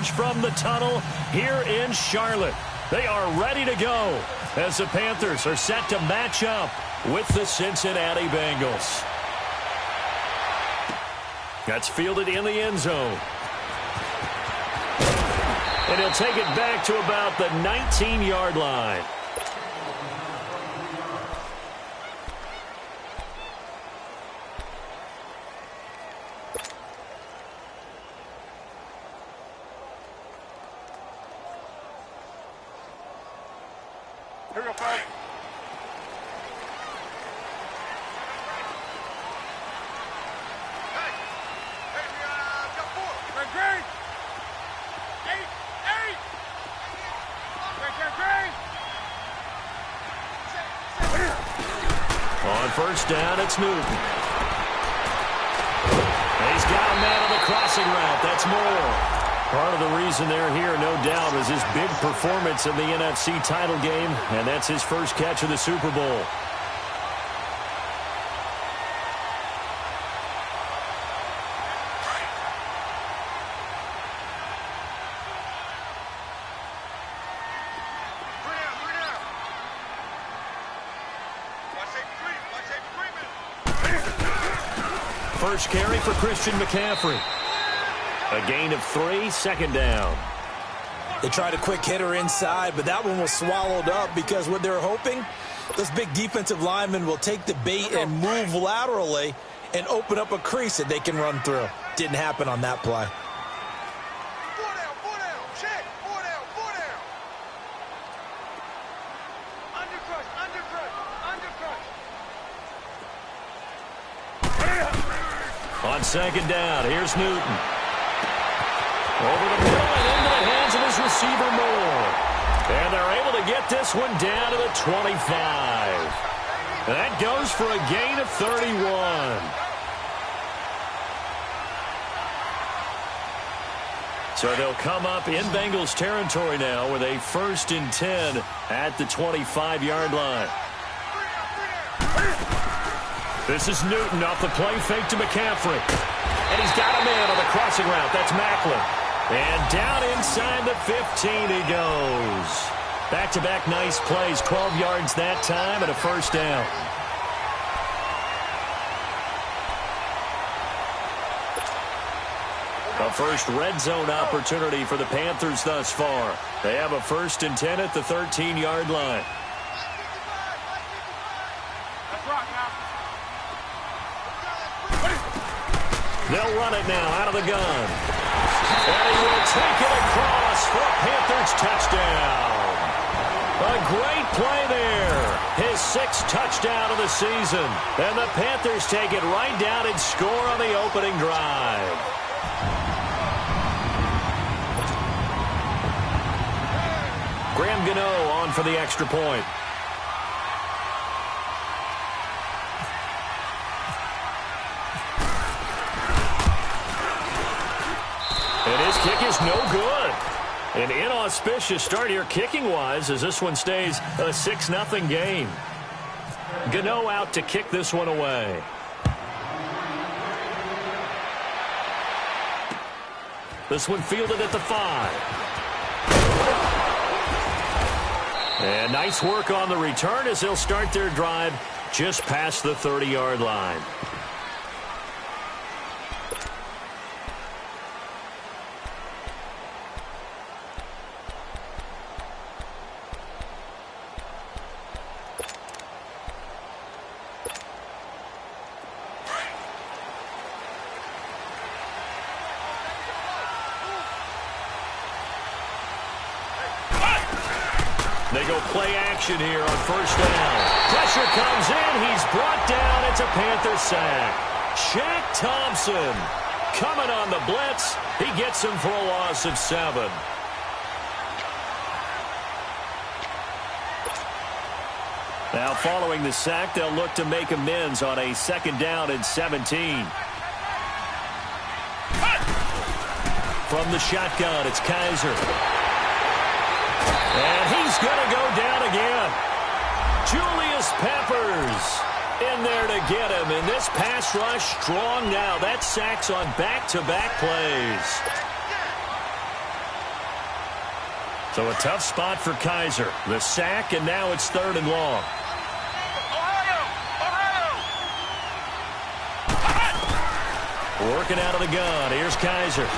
emerge from the tunnel here in Charlotte. They are ready to go as the Panthers are set to match up with the Cincinnati Bengals. That's fielded in the end zone. And he'll take it back to about the 19-yard line. Here we go, folks. On first down, it's Newton. He's got a man on the crossing route. That's Moore. Part of the reason they're here, no doubt, is his big performance in the NFC title game, and that's his first catch of the Super Bowl. First carry for Christian McCaffrey. A gain of 3, second down. They tried a quick hitter inside, but that one was swallowed up because what they're hoping, this big defensive lineman will take the bait and move laterally and open up a crease that they can run through. Didn't happen on that play. On second down, here's Newton. Over the middle and into the hands of his receiver, Moore. And they're able to get this one down to the 25. That goes for a gain of 31. So they'll come up in Bengals territory now with a 1st and 10 at the 25-yard line. This is Newton off the play fake to McCaffrey. And he's got a man on the crossing route. That's Macklin. And down inside the 15 he goes. Back-to-back nice plays. 12 yards that time and a first down. A first red zone opportunity for the Panthers thus far. They have a 1st and 10 at the 13-yard line. They'll run it now out of the gun. And he will take it across for a Panthers touchdown. A great play there. His 6th touchdown of the season. And the Panthers take it right down and score on the opening drive. Graham Gano on for the extra point. And his kick is no good. An inauspicious start here kicking-wise as this one stays a 6-0 game. Gano out to kick this one away. This one fielded at the 5. And nice work on the return as they'll start their drive just past the 30-yard line. They go play action here on first down. Pressure comes in. He's brought down. It's a Panther sack. Shaq Thompson coming on the blitz. He gets him for a loss of 7. Now following the sack, they'll look to make amends on a 2nd down and 17. From the shotgun, it's Kaiser. And he's going to go down again. Julius Peppers in there to get him. And this pass rush strong now. That sack's on back-to-back plays. So a tough spot for Kaiser. The sack, and now it's 3rd and long. Working out of the gun. Here's Kaiser.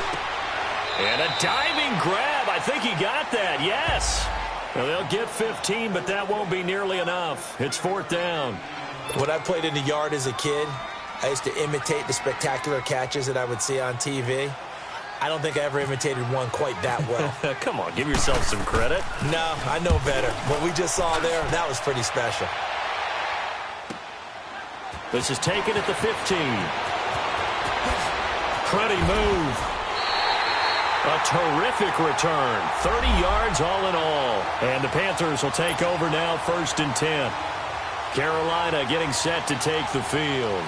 And a diving grab. I think he got that. Yes. Well, they'll get 15, but that won't be nearly enough. It's 4th down. When I played in the yard as a kid, I used to imitate the spectacular catches that I would see on TV. I don't think I ever imitated one quite that well. Come on, give yourself some credit. No, I know better. What we just saw there, that was pretty special. This is taken at the 15. Pretty move. A terrific return. 30 yards all in all. And the Panthers will take over now, 1st and 10. Carolina getting set to take the field.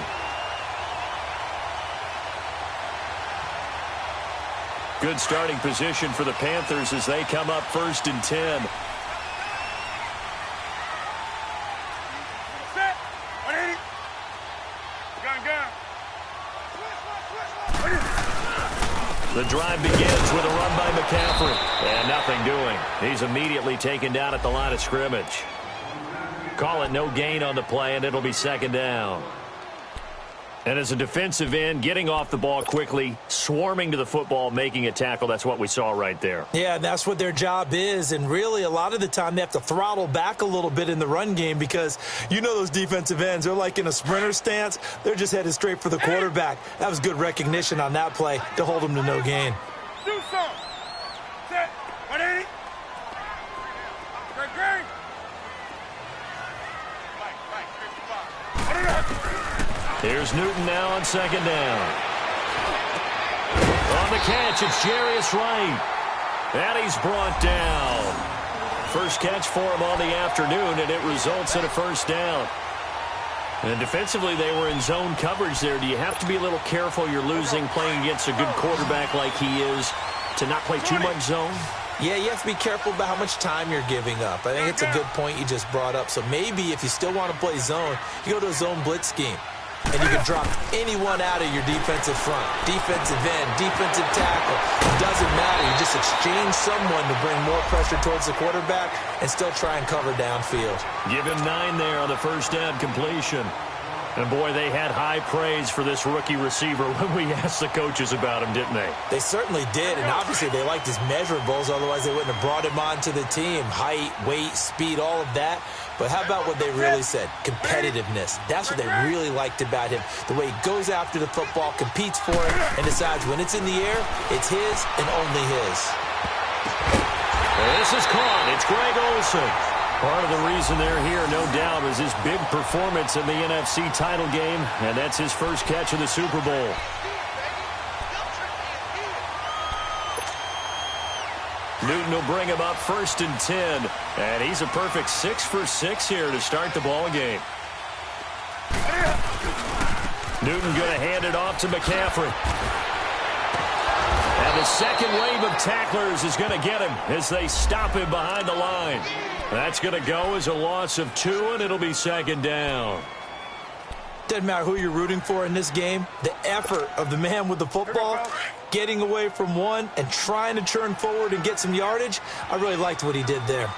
Good starting position for the Panthers as they come up 1st and 10. Set. 180. Gun. The drive begins with a run by McCaffrey. And nothing doing. He's immediately taken down at the line of scrimmage. Call it no gain on the play, and it'll be 2nd down. And as a defensive end, getting off the ball quickly, swarming to the football, making a tackle, that's what we saw right there. Yeah, that's what their job is. And really, a lot of the time, they have to throttle back a little bit in the run game because you know those defensive ends, they're like in a sprinter stance. They're just headed straight for the quarterback. That was good recognition on that play to hold them to no gain. Do some. Set. 180. Great. Here's Newton now on 2nd down. On the catch, it's Jarius Wright. And he's brought down. First catch for him on the afternoon, and it results in a 1st down. And defensively, they were in zone coverage there. Do you have to be a little careful you're losing playing against a good quarterback like he is to not play too much zone? Yeah, you have to be careful about how much time you're giving up. I think it's a good point you just brought up. So maybe if you still want to play zone, you go to a zone blitz scheme. And you can drop anyone out of your defensive front. Defensive end, defensive tackle. It doesn't matter. You just exchange someone to bring more pressure towards the quarterback and still try and cover downfield. Give him 9 there on the 1st down completion. And, boy, they had high praise for this rookie receiver when we asked the coaches about him, didn't they? They certainly did, and obviously they liked his measurables. Otherwise, they wouldn't have brought him onto the team. Height, weight, speed, all of that. But how about what they really said? Competitiveness. That's what they really liked about him. The way he goes after the football, competes for it, and decides when it's in the air, it's his and only his. This is caught. It's Greg Olsen. Part of the reason they're here, no doubt, is his big performance in the NFC title game, and that's his first catch of the Super Bowl. Newton will bring him up 1st and 10, and he's a perfect 6 for 6 here to start the ball game. Newton going to hand it off to McCaffrey. And the second wave of tacklers is going to get him as they stop him behind the line. That's going to go as a loss of 2, and it'll be 2nd down. Doesn't matter who you're rooting for in this game. The effort of the man with the football, getting away from one and trying to turn forward and get some yardage, I really liked what he did there.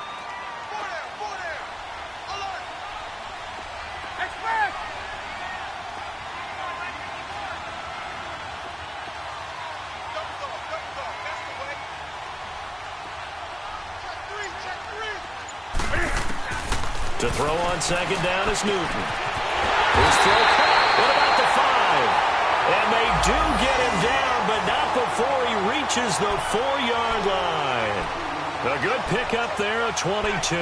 To throw on 2nd down is Newton. His throw caught. What about the 5? And they do get him down, but not before he reaches the 4-yard line. A good pickup there, a 22.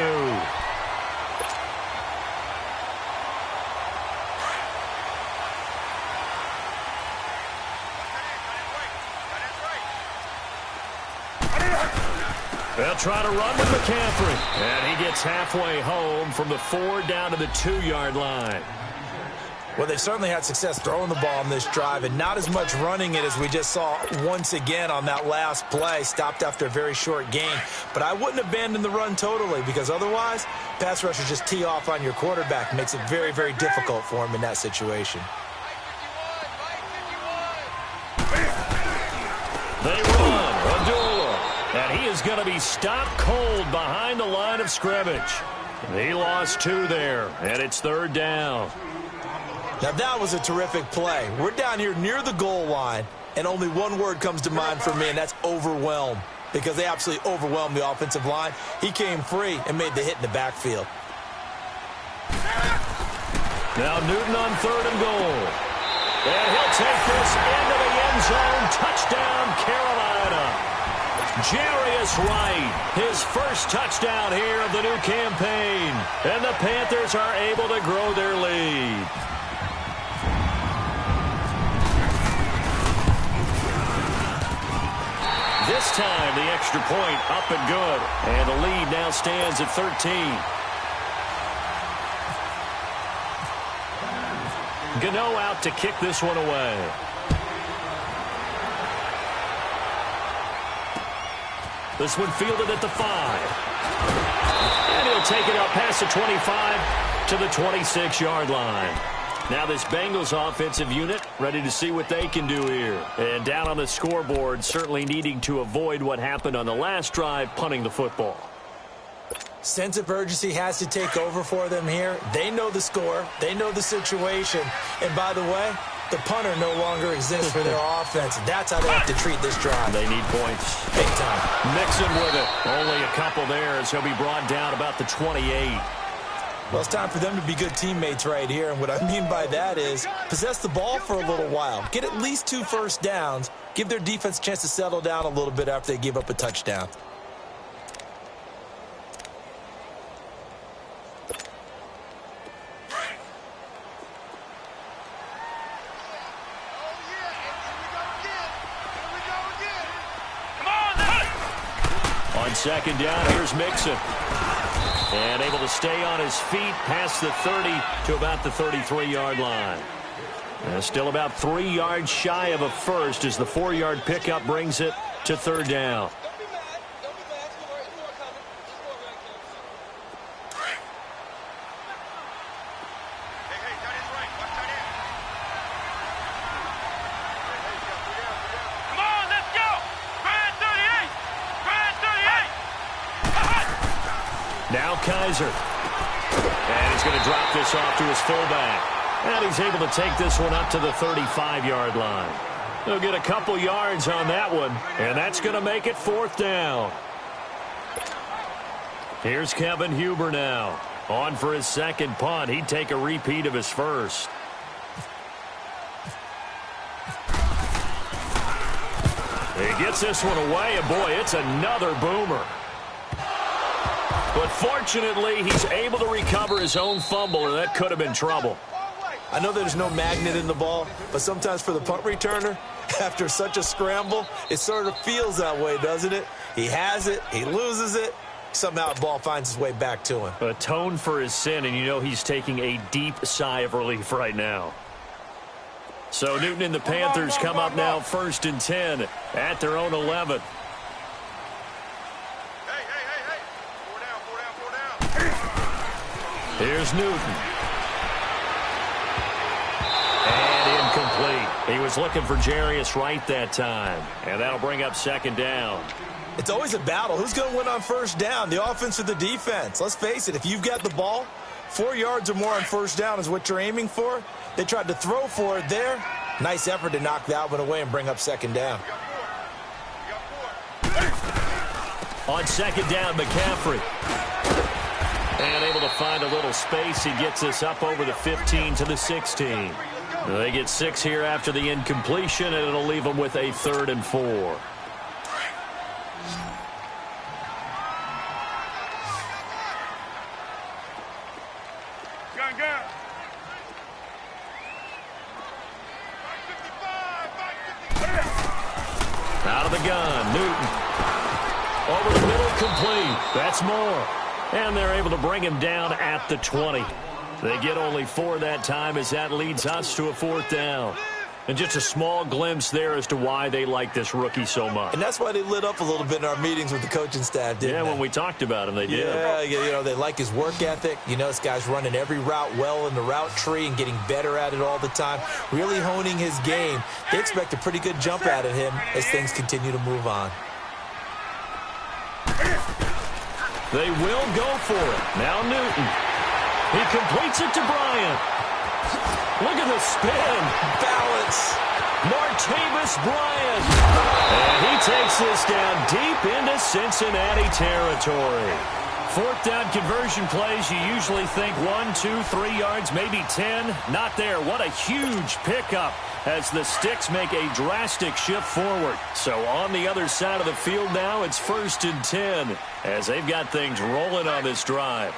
They'll try to run with McCaffrey. And he gets halfway home from the 4 down to the 2-yard line. Well, they've certainly had success throwing the ball on this drive and not as much running it as we just saw once again on that last play. Stopped after a very short gain. But I wouldn't abandon the run totally because otherwise, pass rushers just tee off on your quarterback. Makes it very, very difficult for him in that situation. They run. Abdullah. And he is going to be stopped cold behind the line of scrimmage. He lost 2 there, and it's 3rd down. Now, that was a terrific play. We're down here near the goal line, and only one word comes to mind for me, and that's overwhelmed, because they absolutely overwhelmed the offensive line. He came free and made the hit in the backfield. Now Newton on 3rd and goal. And he'll take this into the end zone. Touchdown, Carolina. Jarius Wright, his first touchdown here of the new campaign. And the Panthers are able to grow their lead. This time, the extra point up and good. And the lead now stands at 13. Gano out to kick this one away. This one fielded at the 5. And he'll take it up past the 25 to the 26-yard line. Now this Bengals offensive unit ready to see what they can do here. And down on the scoreboard, certainly needing to avoid what happened on the last drive, punting the football. Sense of urgency has to take over for them here. They know the score. They know the situation. And by the way, the punter no longer exists for their offense. That's how they have to treat this drive. They need points. Big time. Mixon with it. Only a couple there as he'll be brought down about the 28. Well, it's time for them to be good teammates right here. And what I mean by that is possess the ball for a little while. Get at least 2 first downs. Give their defense a chance to settle down a little bit after they give up a touchdown. On 2nd down, here's Mixon. And able to stay on his feet past the 30 to about the 33-yard line. Still about 3 yards shy of a first as the 4-yard pickup brings it to 3rd down. Now Kaiser. And he's going to drop this off to his fullback. And he's able to take this one up to the 35-yard line. He'll get a couple yards on that one, and that's going to make it 4th down. Here's Kevin Huber now. On for his 2nd punt. He'd take a repeat of his first. He gets this one away, and boy, it's another boomer. But fortunately, he's able to recover his own fumble, or that could have been trouble. I know there's no magnet in the ball, but sometimes for the punt returner, after such a scramble, it sort of feels that way, doesn't it? He has it, he loses it, somehow the ball finds its way back to him. Atone for his sin, and you know he's taking a deep sigh of relief right now. So Newton and the Panthers come up now 1st and 10 at their own 11. Here's Newton. And incomplete. He was looking for Jarius Wright that time. And that'll bring up 2nd down. It's always a battle. Who's going to win on 1st down, the offense or the defense? Let's face it, if you've got the ball, 4 yards or more on 1st down is what you're aiming for. They tried to throw for it there. Nice effort to knock that one away and bring up 2nd down. On 2nd down, McCaffrey. And able to find a little space. He gets us up over the 15 to the 16. They get 6 here after the incompletion, and it'll leave them with a 3rd and 4. Gun. Out of the gun, Newton. Over the middle, complete. That's more. And they're able to bring him down at the 20. They get only 4 that time as that leads us to a 4th down. And just a small glimpse there as to why they like this rookie so much. And that's why they lit up a little bit in our meetings with the coaching staff, didn't they? Yeah, when we talked about him, they did. Yeah, you know, they like his work ethic. You know, this guy's running every route well in the route tree and getting better at it all the time, really honing his game. They expect a pretty good jump out of him as things continue to move on. They will go for it. Now Newton. He completes it to Bryant. Look at the spin. Balance. Martavis Bryant. And he takes this down deep into Cincinnati territory. Fourth down conversion plays, you usually think 1, 2, 3 yards, maybe 10. Not there. What a huge pickup as the Sticks make a drastic shift forward. So on the other side of the field now, it's 1st and 10 as they've got things rolling on this drive.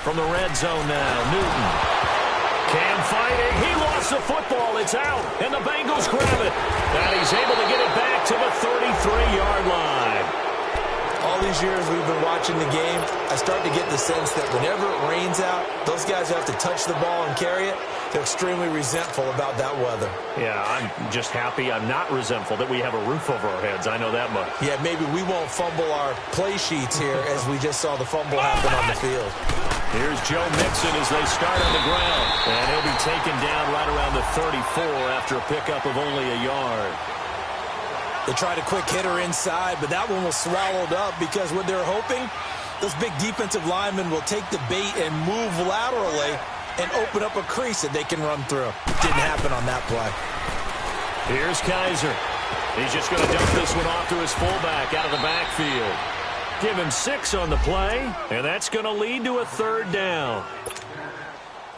From the red zone now, Newton. Cam fighting. He lost the football. It's out. And the Bengals grab it. And he's able to get it back to the 33-yard line. All these years we've been watching the game, I start to get the sense that whenever it rains out, those guys who have to touch the ball and carry it, they're extremely resentful about that weather. Yeah, I'm just happy I'm not resentful that we have a roof over our heads. I know that much. Yeah, maybe we won't fumble our play sheets here as we just saw the fumble happen on the field. Here's Joe Mixon as they start on the ground. And he'll be taken down right around the 34 after a pickup of only a yard. They tried a quick hitter inside, but that one was swallowed up because what they're hoping, those big defensive linemen will take the bait and move laterally and open up a crease that they can run through. Didn't happen on that play. Here's Kaiser. He's just going to dump this one off to his fullback out of the backfield. Give him 6 on the play, and that's going to lead to a 3rd down.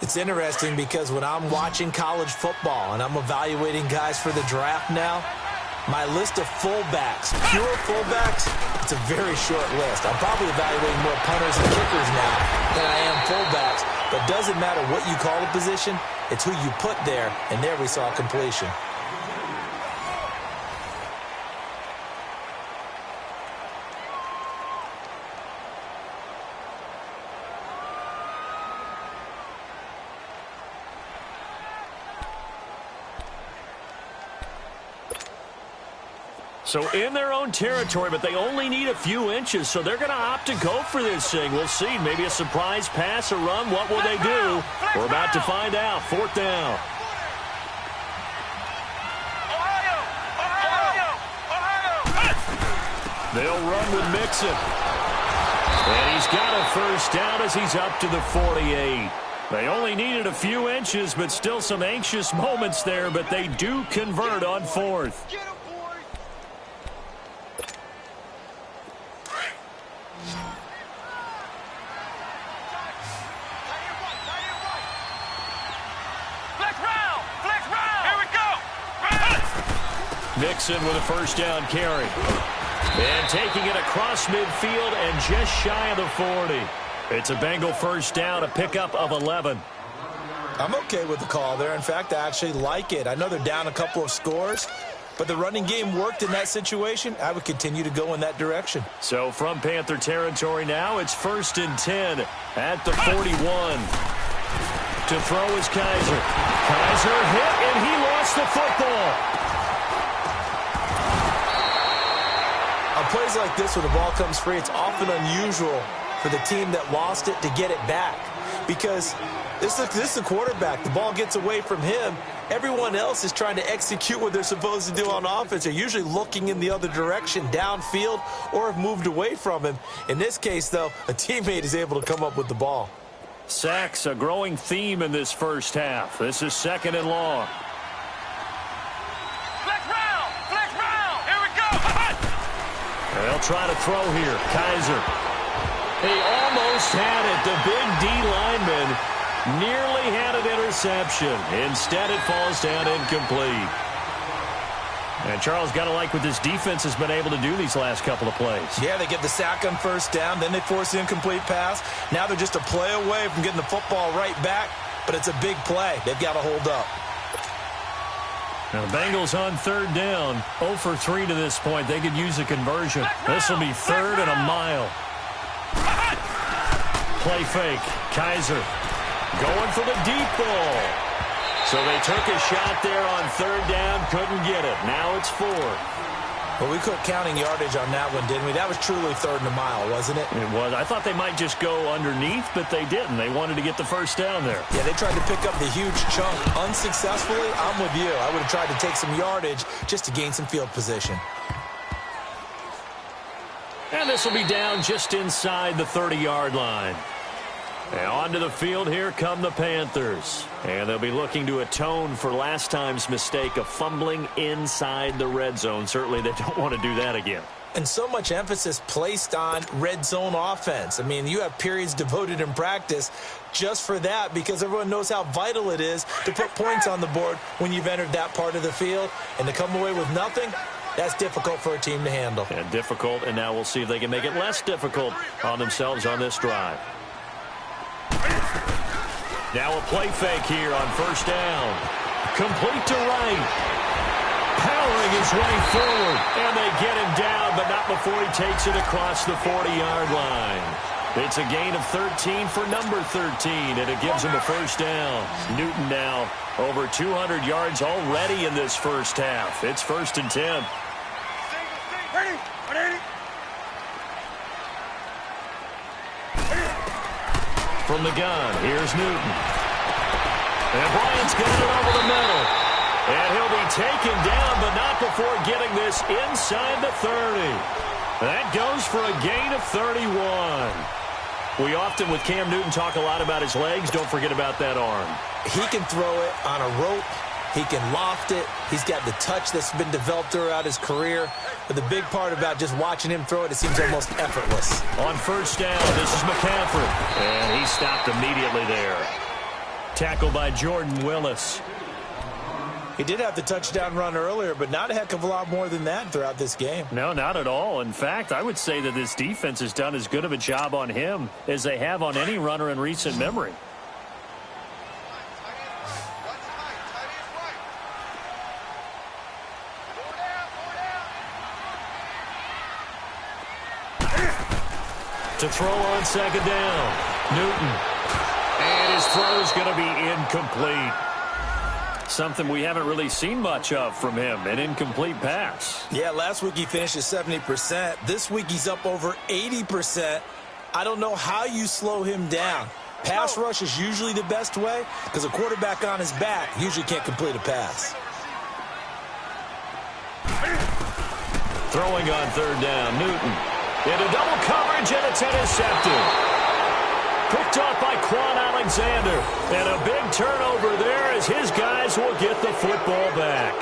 It's interesting because when I'm watching college football and I'm evaluating guys for the draft now, my list of fullbacks, pure fullbacks, it's a very short list. I'm probably evaluating more punters and kickers now than I am fullbacks. But it doesn't matter what you call a position, it's who you put there, and there we saw completion. So in their own territory, but they only need a few inches, so they're going to opt to go for this thing. We'll see. Maybe a surprise pass or run. What will they do? We're about to find out. 4th down. They'll run with Mixon. And he's got a 1st down as he's up to the 48. They only needed a few inches, but still some anxious moments there, but they do convert on 4th. Mixon with a 1st down carry. And taking it across midfield and just shy of the 40. It's a Bengal 1st down, a pickup of 11. I'm okay with the call there. In fact, I actually like it. I know they're down a couple of scores, but the running game worked in that situation. I would continue to go in that direction. So from Panther territory now, it's 1st and 10 at the 41. To throw is Kaiser. Kaiser hit, and he lost the football. On plays like this, when the ball comes free, it's often unusual for the team that lost it to get it back. Because this is the quarterback. The ball gets away from him. Everyone else is trying to execute what they're supposed to do on offense. They're usually looking in the other direction, downfield, or have moved away from him. In this case, though, a teammate is able to come up with the ball. Sacks, a growing theme in this 1st half. This is 2nd and long. They'll try to throw here. Kaiser. He almost had it. The big D lineman nearly had an interception. Instead, it falls down incomplete. And Charles, got to like what this defense has been able to do these last couple of plays. Yeah, they get the sack on 1st down. Then they force the incomplete pass. Now they're just a play away from getting the football right back. But it's a big play. They've got to hold up. Now the Bengals on 3rd down, 0 for 3 to this point. They could use a conversion. This will be 3rd and a mile. Play fake. Kaiser going for the deep ball. So they took a shot there on 3rd down, couldn't get it. Now it's 4th. Well, we quit counting yardage on that one, didn't we? That was truly 3rd and a mile, wasn't it? It was. I thought they might just go underneath, but they didn't. They wanted to get the 1st down there. Yeah, they tried to pick up the huge chunk unsuccessfully. I'm with you. I would have tried to take some yardage just to gain some field position. And this will be down just inside the 30-yard line. And onto the field, here come the Panthers. And they'll be looking to atone for last time's mistake of fumbling inside the red zone. Certainly they don't want to do that again. And so much emphasis placed on red zone offense. I mean, you have periods devoted in practice just for that because everyone knows how vital it is to put points on the board when you've entered that part of the field. And to come away with nothing, that's difficult for a team to handle. And difficult, and now we'll see if they can make it less difficult on themselves on this drive. Now a play fake here on first down. Complete to Wright. Powering his way forward. And they get him down, but not before he takes it across the 40-yard line. It's a gain of 13 for number 13, and it gives him a first down. Newton now over 200 yards already in this first half. It's 1st and 10. From the gun, here's Newton. And Bryant's got it over the middle. And he'll be taken down, but not before getting this inside the 30. That goes for a gain of 31. We often, with Cam Newton, talk a lot about his legs. Don't forget about that arm. He can throw it on a rope. He can loft it. He's got the touch that's been developed throughout his career. But the big part about just watching him throw it, it seems almost effortless. On first down, this is McCaffrey. And he stopped immediately there. Tackled by Jordan Willis. He did have the touchdown run earlier, but not a heck of a lot more than that throughout this game. No, not at all. In fact, I would say that this defense has done as good of a job on him as they have on any runner in recent memory. To throw on second down, Newton. And his throw is going to be incomplete. Something we haven't really seen much of from him, an incomplete pass. Yeah, last week he finished at 70%. This week he's up over 80%. I don't know how you slow him down. Pass rush is usually the best way because a quarterback on his back usually can't complete a pass. Throwing on third down, Newton. Into double coverage, and it's intercepted. Picked off by Quan Alexander. And a big turnover there as his guys will get the football back.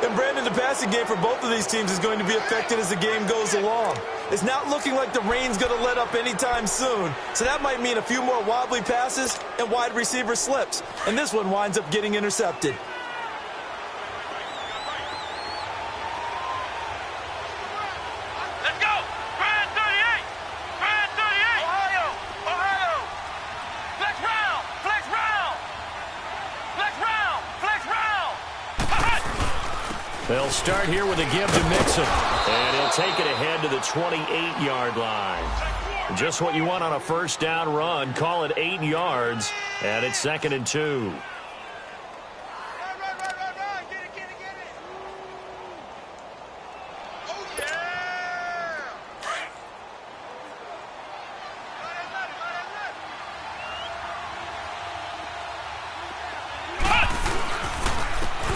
And Brandon, the passing game for both of these teams is going to be affected as the game goes along. It's not looking like the rain's going to let up anytime soon. So that might mean a few more wobbly passes and wide receiver slips. And this one winds up getting intercepted. They'll start here with a give to Mixon. And he'll take it ahead to the 28-yard line. Just what you want on a first down run. Call it 8 yards. And it's 2nd and 2.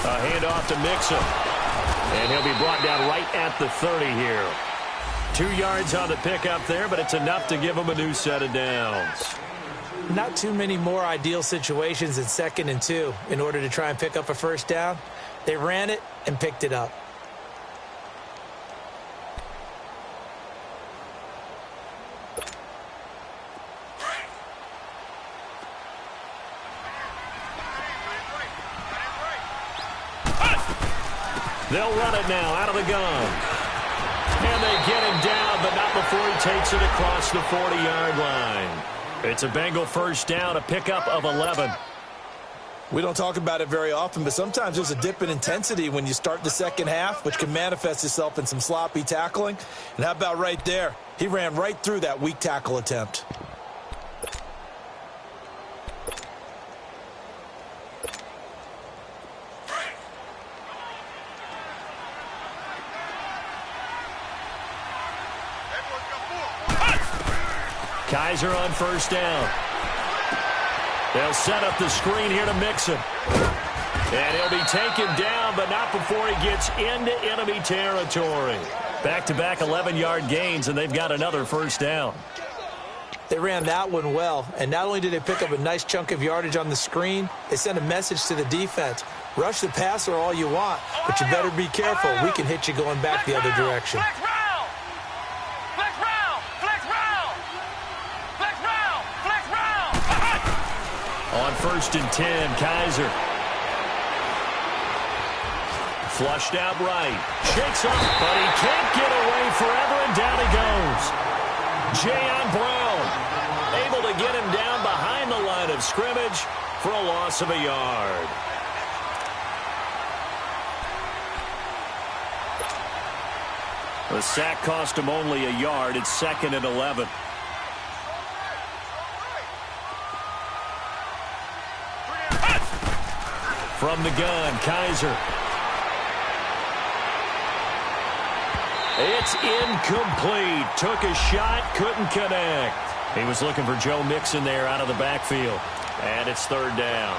A handoff to Mixon. And he'll be brought down right at the 30 here. 2 yards on the pickup there, but it's enough to give him a new set of downs. Not too many more ideal situations in 2nd and 2 in order to try and pick up a first down. They ran it and picked it up. They'll run it now out of the gun. And they get him down, but not before he takes it across the 40-yard line. It's a Bengal first down, a pickup of 11. We don't talk about it very often, but sometimes there's a dip in intensity when you start the second half, which can manifest itself in some sloppy tackling. And how about right there? He ran right through that weak tackle attempt. Kaiser on first down. They'll set up the screen here to Mixon. And he'll be taken down, but not before he gets into enemy territory. Back-to-back 11-yard gains, and they've got another first down. They ran that one well, and not only did they pick up a nice chunk of yardage on the screen, they sent a message to the defense. Rush the passer all you want, but you better be careful. We can hit you going back the other direction. Flex round! Flex round! Flex round! Flex round! Flex round! On 1st and 10, Kaiser. Flushed out right. Shakes up, but he can't get away forever, and down he goes. Jayon Brown able to get him down behind the line of scrimmage for a loss of a yard. The sack cost him only a yard. It's 2nd and 11. From the gun, Kaiser. It's incomplete. Took a shot, couldn't connect. He was looking for Joe Mixon there out of the backfield. And it's 3rd down.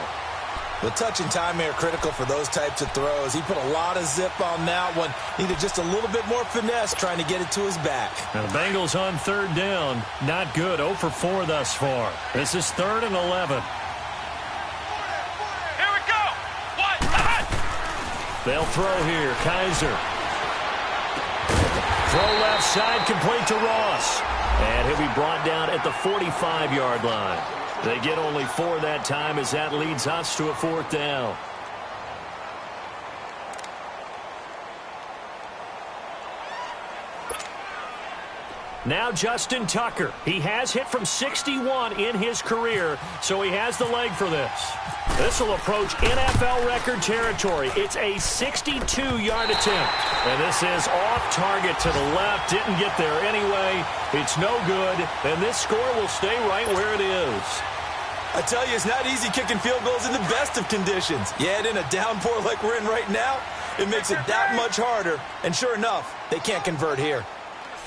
The touch and timing are critical for those types of throws. He put a lot of zip on that one. Needed just a little bit more finesse trying to get it to his back. Now the Bengals on 3rd down. Not good. 0 for 4 thus far. This is 3rd and 11. Here we go! What? They'll throw here. Kaiser. Throw left side, complete to Ross. And he'll be brought down at the 45-yard line. They get only 4 that time as that leads us to a 4th down. Now Justin Tucker. He has hit from 61 in his career, so he has the leg for this. This will approach NFL record territory. It's a 62-yard attempt. And this is off target to the left. Didn't get there anyway. It's no good. And this score will stay right where it is. I tell you, it's not easy kicking field goals in the best of conditions. You add in a downpour like we're in right now, it makes it that much harder. And sure enough, they can't convert here.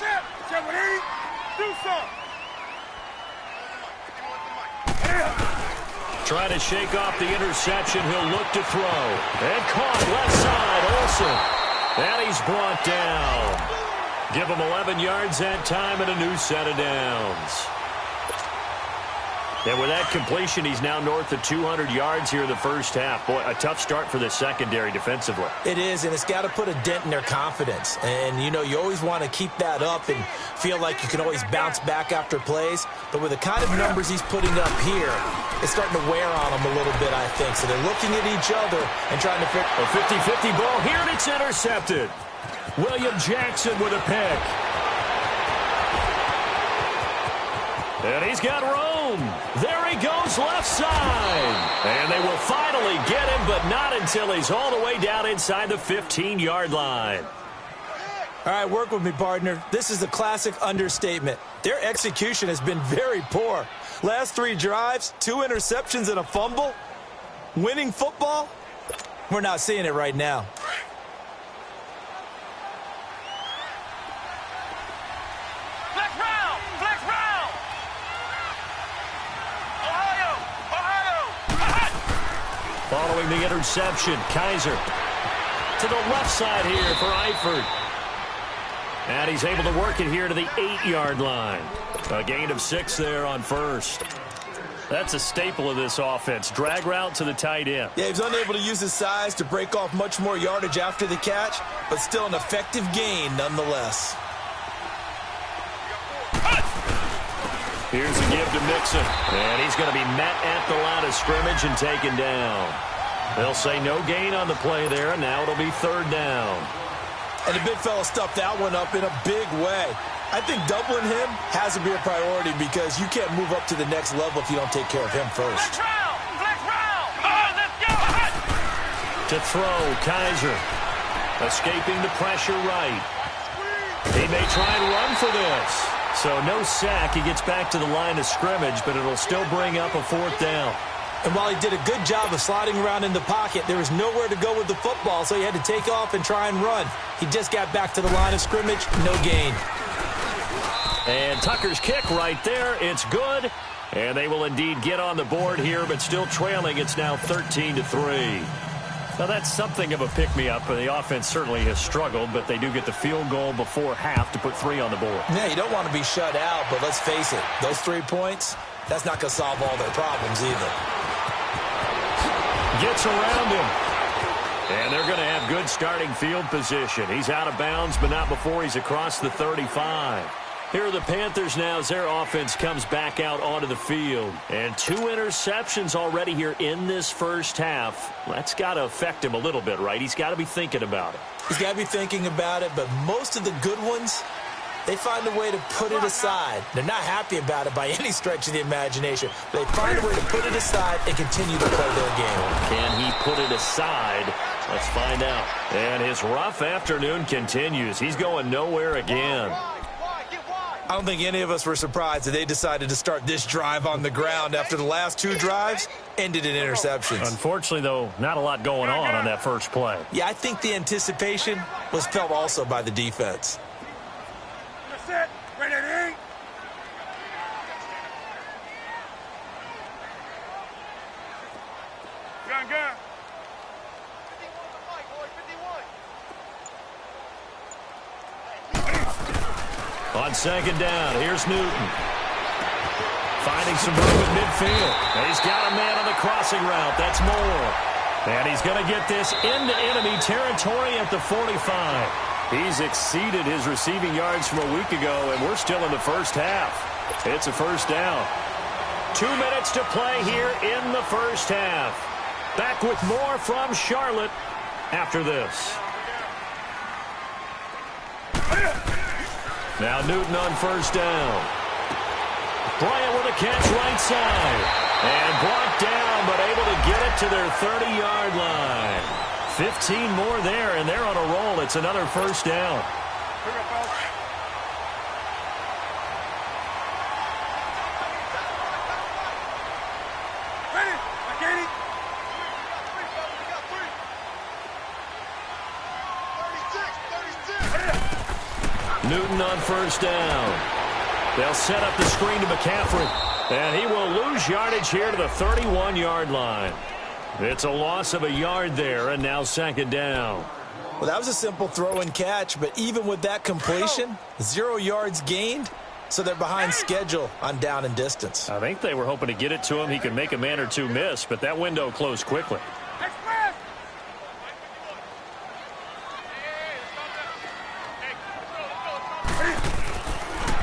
Set! Check with Eddie! Do something! Trying to shake off the interception. He'll look to throw. And caught left side, Olsen. And he's brought down. Give him 11 yards that time and a new set of downs. And with that completion, he's now north of 200 yards here in the first half. Boy, a tough start for the secondary defensively. It is, and it's got to put a dent in their confidence. And, you know, you always want to keep that up and feel like you can always bounce back after plays. But with the kind of numbers he's putting up here, it's starting to wear on them a little bit, I think. So they're looking at each other and trying to figure. A 50-50 ball here, and it's intercepted. William Jackson with a pick. And he's got room. There he goes left side. And they will finally get him, but not until he's all the way down inside the 15-yard line. All right, work with me, partner. This is a classic understatement. Their execution has been very poor. Last 3 drives, 2 interceptions and a fumble. Winning football? We're not seeing it right now. Following the interception, Kaiser to the left side here for Eifert. And he's able to work it here to the 8-yard line. A gain of 6 there on first. That's a staple of this offense. Drag route to the tight end. Yeah, he's unable to use his size to break off much more yardage after the catch, but still an effective gain nonetheless. Here's a give to Mixon. And he's going to be met at the line of scrimmage and taken down. They'll say no gain on the play there, and now it'll be 3rd down. And the big fella stuffed that one up in a big way. I think doubling him has to be a priority because you can't move up to the next level if you don't take care of him first. Flex round! Let's go! To throw, Kaiser. Escaping the pressure right. He may try and run for this. So no sack. He gets back to the line of scrimmage, but it'll still bring up a 4th down. And while he did a good job of sliding around in the pocket, there was nowhere to go with the football, so he had to take off and try and run. He just got back to the line of scrimmage, no gain. And Tucker's kick right there. It's good. And they will indeed get on the board here, but still trailing. It's now 13-3. Now, that's something of a pick-me-up. The offense certainly has struggled, but they do get the field goal before half to put 3 on the board. Yeah, you don't want to be shut out, but let's face it, those 3 points, that's not going to solve all their problems either. Gets around him. And they're going to have good starting field position. He's out of bounds, but not before he's across the 35. Here are the Panthers now as their offense comes back out onto the field. And 2 interceptions already here in this first half. That's got to affect him a little bit, right? He's got to be thinking about it. He's got to be thinking about it, but most of the good ones, they find a way to put it aside. They're not happy about it by any stretch of the imagination. They find a way to put it aside and continue to play their game. Can he put it aside? Let's find out. And his rough afternoon continues. He's going nowhere again. I don't think any of us were surprised that they decided to start this drive on the ground after the last 2 drives ended in interceptions. Unfortunately, though, not a lot going on that first play. Yeah, I think the anticipation was felt also by the defense. Set. Ready. Gun. On second down, here's Newton. Finding some room at midfield. He's got a man on the crossing route. That's Moore. And he's going to get this into enemy territory at the 45. He's exceeded his receiving yards from a week ago, and we're still in the first half. It's a first down. 2 minutes to play here in the first half. Back with more from Charlotte after this. Now Newton on first down. Bryant with a catch right side. And blocked down, but able to get it to their 30-yard line. 15 more there, and they're on a roll. It's another first down. Newton on first down. They'll set up the screen to McCaffrey. And he will lose yardage here to the 31-yard line. It's a loss of a yard there, and now second down. Well, that was a simple throw and catch, but even with that completion, 0 yards gained, so they're behind schedule on down and distance. I think they were hoping to get it to him. He could make a man or 2 miss, but that window closed quickly.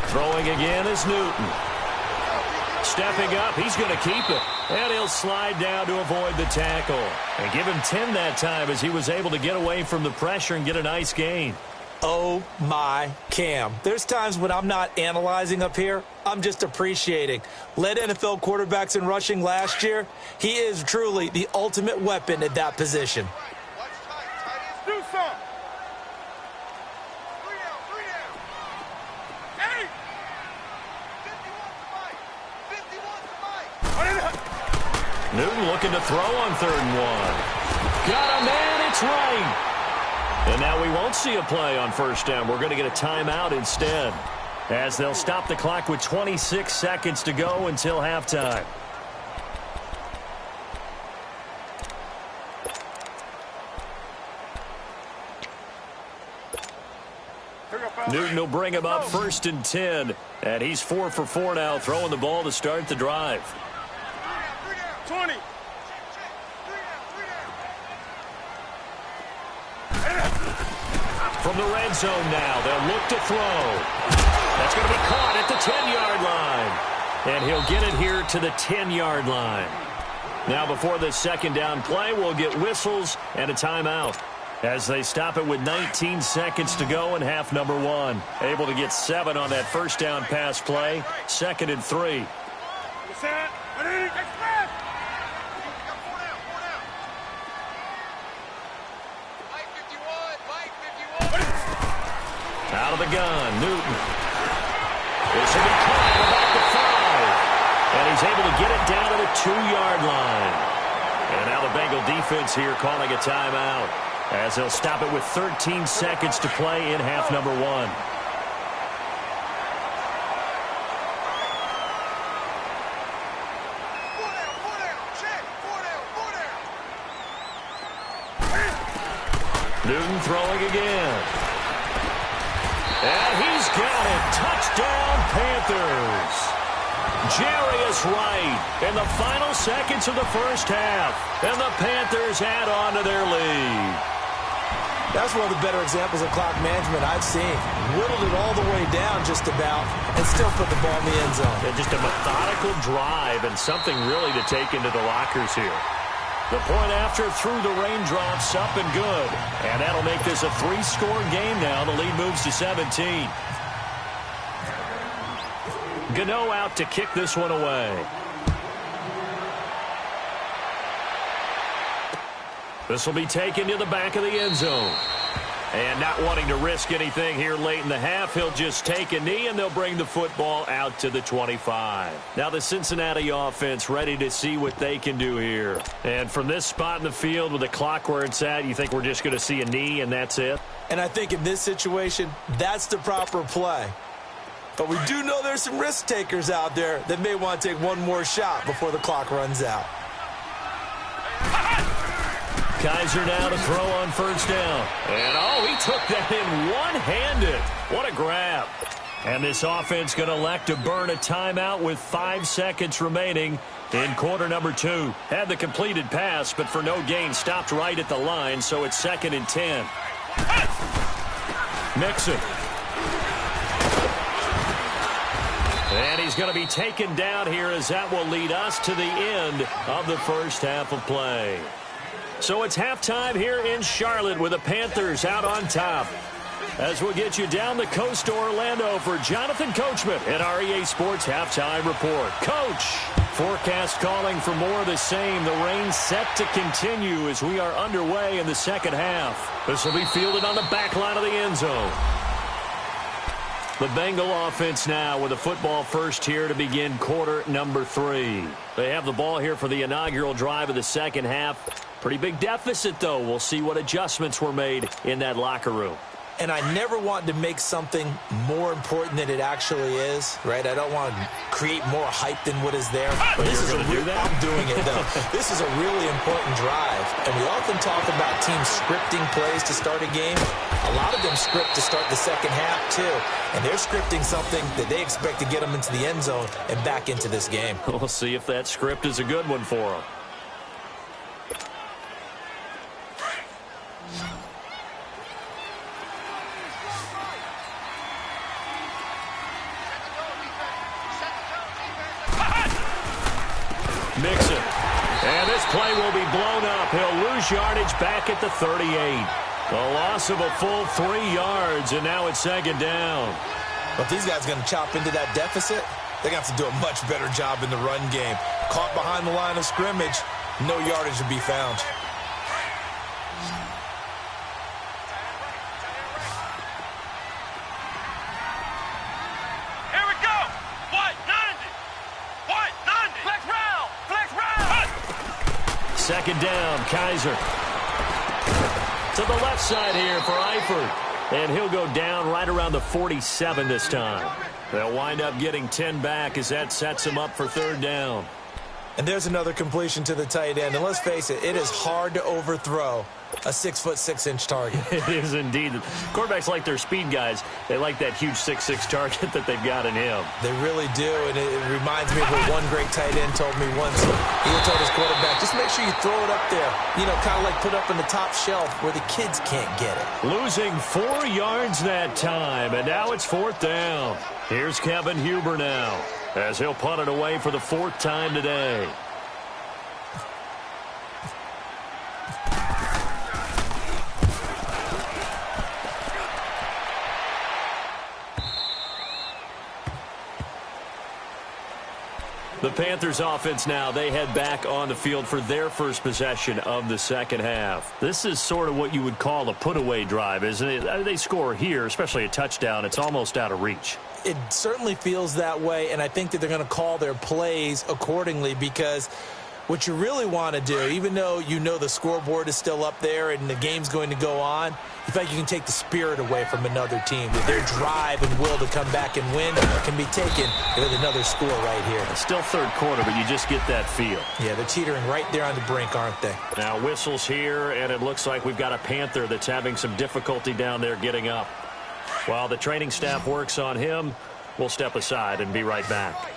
Throwing again is Newton. Stepping up, he's going to keep it. And he'll slide down to avoid the tackle. And give him 10 that time as he was able to get away from the pressure and get a nice gain. Oh, my Cam. There's times when I'm not analyzing up here. I'm just appreciating. Led NFL quarterbacks in rushing last year. He is truly the ultimate weapon at that position. Do some. Newton looking to throw on 3rd and 1. Got a man, it's right. And now we won't see a play on first down. We're going to get a timeout instead, as they'll stop the clock with 26 seconds to go until halftime. Newton will bring him up 1st and 10, and he's 4 for 4 now, throwing the ball to start the drive. 20. From the red zone now, they'll look to throw. That's going to be caught at the 10-yard line. And he'll get it here to the 10-yard line. Now before the second down play, we'll get whistles and a timeout, as they stop it with 19 seconds to go in half number 1. Able to get 7 on that first down pass play. 2nd and 3. Out of the gun, Newton. This will be caught at about the 5. And he's able to get it down to the 2-yard line. And now the Bengal defense here calling a timeout, as they'll stop it with 13 seconds to play in half number 1. throwing again. And he's got it. Touchdown, Panthers. Jarius Wright in the final seconds of the first half. And the Panthers add on to their lead. That's one of the better examples of clock management I've seen. Whittled it all the way down just about and still put the ball in the end zone. Yeah, just a methodical drive and something really to take into the lockers here. The point after through the raindrops, up and good. And that'll make this a 3-score game now. The lead moves to 17. Gano out to kick this one away. This will be taken to the back of the end zone. And not wanting to risk anything here late in the half, he'll just take a knee, and they'll bring the football out to the 25. Now the Cincinnati offense ready to see what they can do here. And from this spot in the field with the clock where it's at, you think we're just going to see a knee and that's it? And I think in this situation, that's the proper play. But we do know there's some risk takers out there that may want to take one more shot before the clock runs out. Kaiser now to throw on first down. And, oh, he took that in one-handed. What a grab. And this offense going to elect to burn a timeout with 5 seconds remaining in quarter number 2. Had the completed pass, but for no gain, stopped right at the line, so it's 2nd and 10. Mixon. And he's going to be taken down here as that will lead us to the end of the first half of play. So it's halftime here in Charlotte with the Panthers out on top. As we'll get you down the coast to Orlando for Jonathan Coachman at our EA Sports Halftime Report. Coach, forecast calling for more of the same. The rain set to continue as we are underway in the second half. This will be fielded on the back line of the end zone. The Bengal offense now with a football first here to begin quarter number 3. They have the ball here for the inaugural drive of the second half. Pretty big deficit, though. We'll see what adjustments were made in that locker room. And I never want to make something more important than it actually is, right? I don't want to create more hype than what is there. But this is I'm doing it, though. This is a really important drive. And we often talk about teams scripting plays to start a game. A lot of them script to start the second half, too. And they're scripting something that they expect to get them into the end zone and back into this game. We'll see if that script is a good one for them. Mixon. And this play will be blown up. He'll lose yardage back at the 38. A loss of a full 3 yards, and now it's 2nd down. But these guys are going to chop into that deficit. They're going to have to do a much better job in the run game. Caught behind the line of scrimmage, no yardage to be found. Here we go. White 90. White 90. Flex round. Flex round. 2nd down, Kaiser. To the left side here for Eifert. And he'll go down right around the 47 this time. They'll wind up getting 10 back as that sets him up for 3rd down. And there's another completion to the tight end. And let's face it, it is hard to overthrow a 6'6" target. It is indeed. Quarterbacks like their speed guys. They like that huge 6'6" target that they've got in him. They really do, and it reminds me of what one great tight end told me once. He told his quarterback, just make sure you throw it up there. You know, kind of like put up in the top shelf where the kids can't get it. Losing 4 yards that time, and now it's 4th down. Here's Kevin Huber now, as he'll punt it away for the 4th time today. The Panthers offense now, they head back on the field for their first possession of the second half. This is sort of what you would call a put-away drive, isn't it? They score here, especially a touchdown. It's almost out of reach. It certainly feels that way, and I think that they're going to call their plays accordingly because What you really want to do, even though you know the scoreboard is still up there and the game's going to go on, you feel like you can take the spirit away from another team. Their drive and will to come back and win can be taken with another score right here. It's still third quarter, but you just get that feel. Yeah, they're teetering right there on the brink, aren't they? Now whistles here, and it looks like we've got a Panther that's having some difficulty down there getting up. While the training staff works on him, we'll step aside and be right back.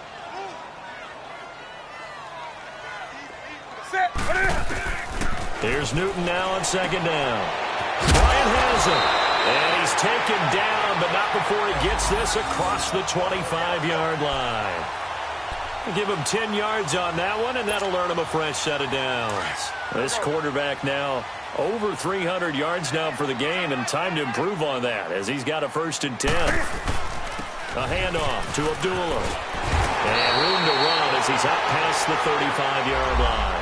Here's Newton now on second down. Bryant has it. And he's taken down, but not before he gets this across the 25-yard line. Give him 10 yards on that one, and that'll earn him a fresh set of downs. This quarterback now over 300 yards now for the game, and time to improve on that as he's got a 1st and 10. A handoff to Abdullah. And room to run as he's out past the 35-yard line.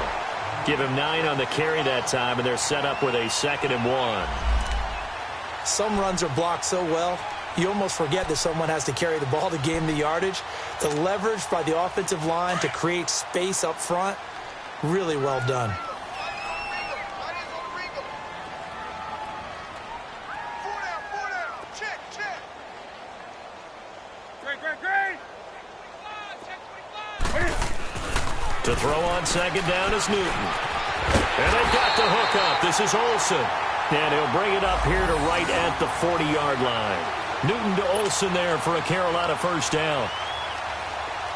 Give him 9 on the carry that time, and they're set up with a 2nd and 1. Some runs are blocked so well, you almost forget that someone has to carry the ball to gain the yardage. The leverage by the offensive line to create space up front, really well done. To throw on second down is Newton. And they've got the hook up. This is Olsen. And he'll bring it up here to right at the 40-yard line. Newton to Olsen there for a Carolina 1st down.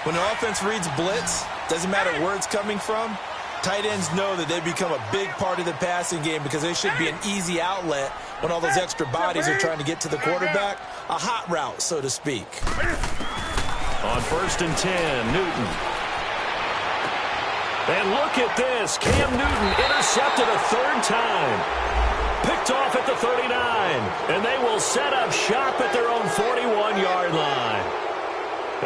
When the offense reads blitz, doesn't matter where it's coming from, tight ends know that they become a big part of the passing game because they should be an easy outlet when all those extra bodies are trying to get to the quarterback. A hot route, so to speak. On 1st and 10, Newton. And look at this. Cam Newton intercepted a 3rd time. Picked off at the 39. And they will set up shop at their own 41-yard line.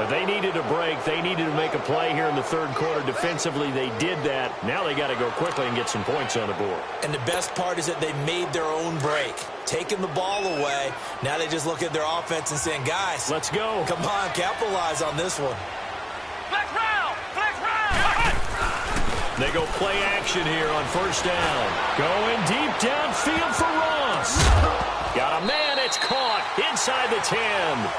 They needed a break. They needed to make a play here in the 3rd quarter. Defensively, they did that. Now they got to go quickly and get some points on the board. And the best part is that they made their own break. Taking the ball away. Now they just look at their offense and saying, guys, let's go. Come on, capitalize on this one. Flex round! Flex round! They go play action here on 1st down. Going deep downfield for Ross. Got a man. It's caught inside the 10.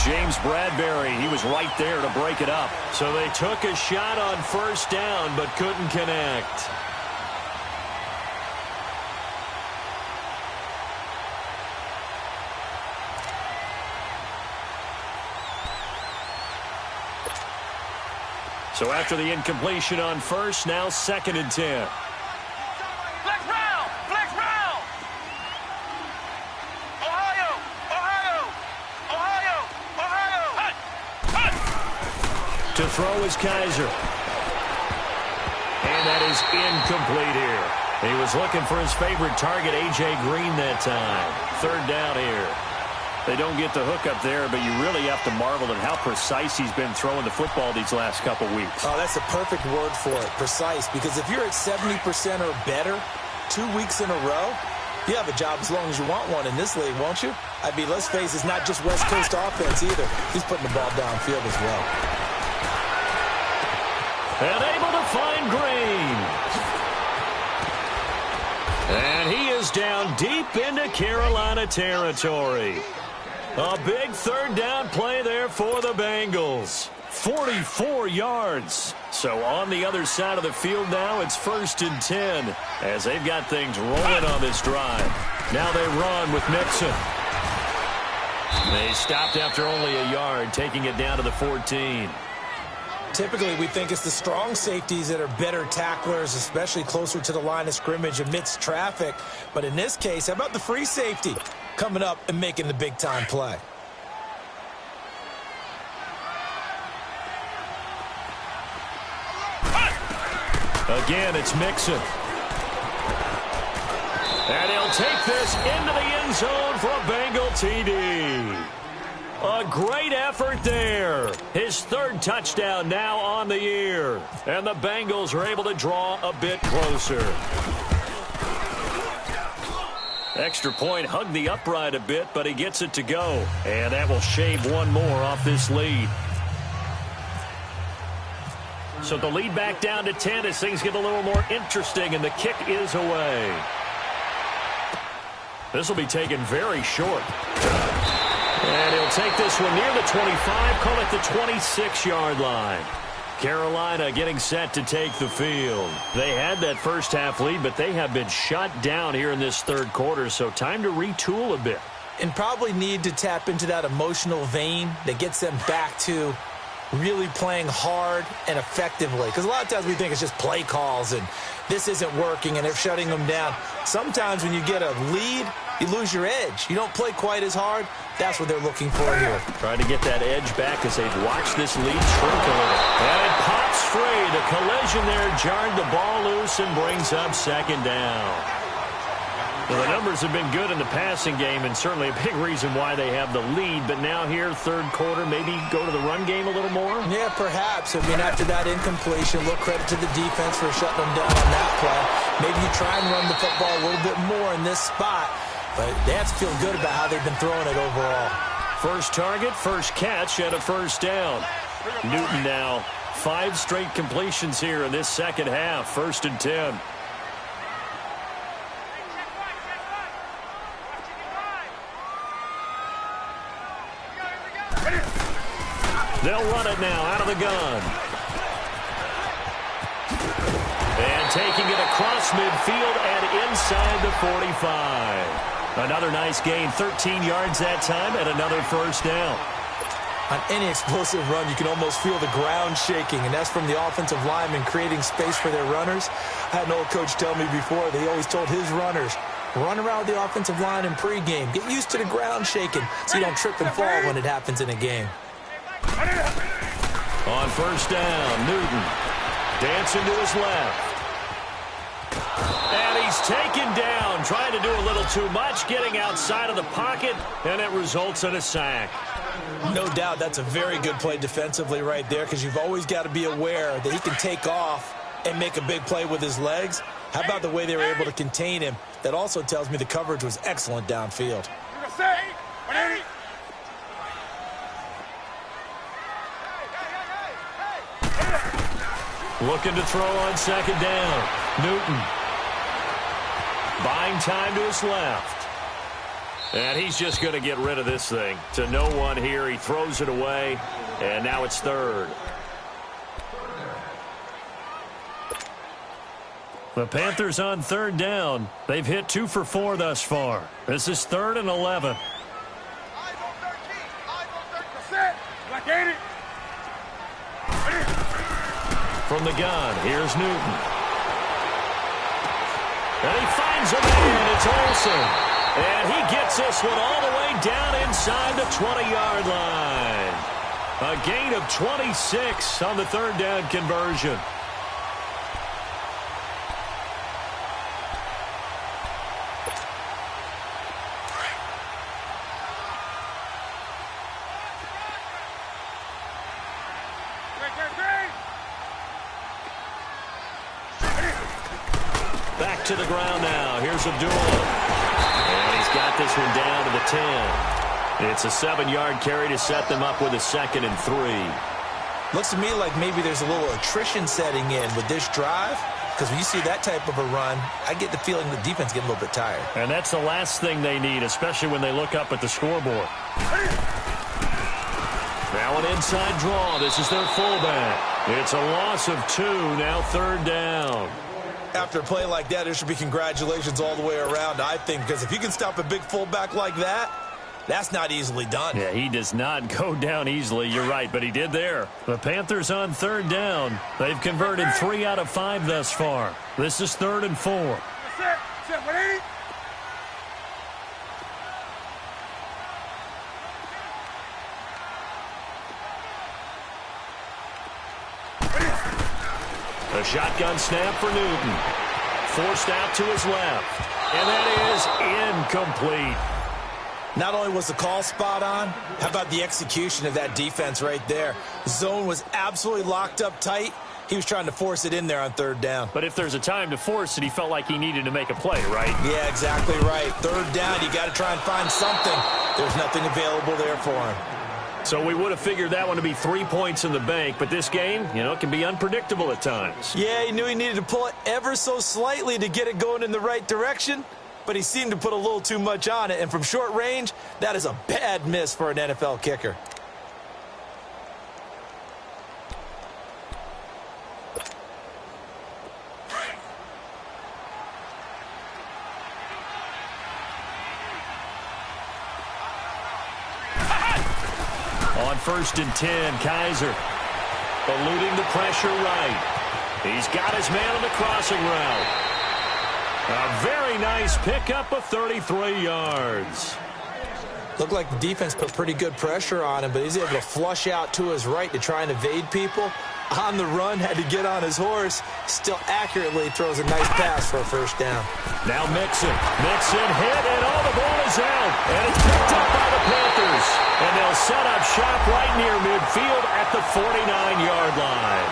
James Bradbury, he was right there to break it up. So they took a shot on 1st down but couldn't connect. So after the incompletion on 1st, now 2nd and 10. Flex round! Flex round! Ohio! Ohio! Ohio! Ohio! Hut! Hut! To throw is Kaiser. And that is incomplete here. He was looking for his favorite target, A.J. Green, that time. 3rd down here. They don't get the hook up there, but you really have to marvel at how precise he's been throwing the football these last couple weeks. Oh, that's a perfect word for it, precise, because if you're at 70% or better 2 weeks in a row, you have a job as long as you want one in this league, won't you? I mean, let's face it, it's not just West Coast offense either. He's putting the ball downfield as well. And able to find Green. And he is down deep into Carolina territory. A big 3rd down play there for the Bengals. 44 yards. So on the other side of the field now, it's 1st and 10 as they've got things rolling on this drive. Now they run with Mixon. They stopped after only a yard, taking it down to the 14. Typically, we think it's the strong safeties that are better tacklers, especially closer to the line of scrimmage amidst traffic. But in this case, how about the free safety coming up and making the big-time play? Again, it's Mixon. And he'll take this into the end zone for a Bengal TD. A great effort there. His 3rd touchdown now on the year. And the Bengals are able to draw a bit closer. Extra point hugged the upright a bit, but he gets it to go. And that will shave one more off this lead. So the lead back down to 10 as things get a little more interesting, and the kick is away. This will be taken very short. And he'll take this one near the 25, call it the 26-yard line. Carolina getting set to take the field. They had that first half lead, but they have been shut down here in this third quarter, so time to retool a bit. And probably need to tap into that emotional vein that gets them back to really playing hard and effectively. Because a lot of times we think it's just play calls and this isn't working and they're shutting them down. Sometimes when you get a lead, you lose your edge. You don't play quite as hard. That's what they're looking for here. Trying to get that edge back as they've watched this lead shrink a little. And it pops free. The collision there jarred the ball loose and brings up second down. Well, the numbers have been good in the passing game and certainly a big reason why they have the lead. But now here, third quarter, maybe go to the run game a little more? Yeah, perhaps. I mean, after that incompletion, a little credit to the defense for shutting them down on that play. Maybe you try and run the football a little bit more in this spot. But they have to feel good about how they've been throwing it overall. First target, first catch, and a first down. Newton now 5 straight completions here in this second half. 1st and 10. They'll run it now out of the gun. And taking it across midfield and inside the 45. Another nice gain, 13 yards that time, and another first down. On any explosive run, you can almost feel the ground shaking, and that's from the offensive linemen creating space for their runners. I had an old coach tell me before, they always told his runners, run around the offensive line in pregame. Get used to the ground shaking so you don't trip and fall when it happens in a game. On first down, Newton dancing to his left. And he's taken down, trying to do a little too much, getting outside of the pocket, and it results in a sack. No doubt that's a very good play defensively right there, because you've always got to be aware that he can take off and make a big play with his legs. How about the way they were able to contain him? That also tells me the coverage was excellent downfield. Looking to throw on second down. Newton buying time to his left. And he's just going to get rid of this thing. To no one here. He throws it away. And now it's third. The Panthers on third down. They've hit 2 for 4 thus far. This is 3rd and 11. From the gun, here's Newton. And he finds a man. It's Olsen. And he gets this one all the way down inside the 20-yard line. A gain of 26 on the third down conversion. Back to the ground now. Here's Abdullah. And he's got this one down to the 10. It's a 7-yard carry to set them up with a 2nd and 3. Looks to me like maybe there's a little attrition setting in with this drive, because when you see that type of a run, I get the feeling the defense getting a little bit tired. And that's the last thing they need, especially when they look up at the scoreboard. Now an inside draw. This is their fullback. It's a loss of 2, now 3rd down. After a play like that, there should be congratulations all the way around, I think, because if you can stop a big fullback like that, that's not easily done. Yeah, he does not go down easily, you're right, but he did there. The Panthers on 3rd down. They've converted 3 out of 5 thus far. This is 3rd and 4. A shotgun snap for Newton. Forced out to his left. And that is incomplete. Not only was the call spot on, how about the execution of that defense right there? The zone was absolutely locked up tight. He was trying to force it in there on 3rd down. But if there's a time to force it, he felt like he needed to make a play, right? Yeah, exactly right. 3rd down, you got to try and find something. There's nothing available there for him. So we would have figured that one to be 3 points in the bank, but this game, it can be unpredictable at times. Yeah, he knew he needed to pull it ever so slightly to get it going in the right direction, but he seemed to put a little too much on it, and from short range, that is a bad miss for an NFL kicker. On 1st and 10, Kaiser eluding the pressure right. He's got his man on the crossing route. A very nice pickup of 33 yards. Looked like the defense put pretty good pressure on him, but he's able to flush out to his right to try and evade people. On the run, had to get on his horse. Still accurately throws a nice pass for a first down. Now Mixon. Mixon hit, and the ball is out. And it's picked up by the Panthers. And they'll set up shop right near midfield at the 49-yard line.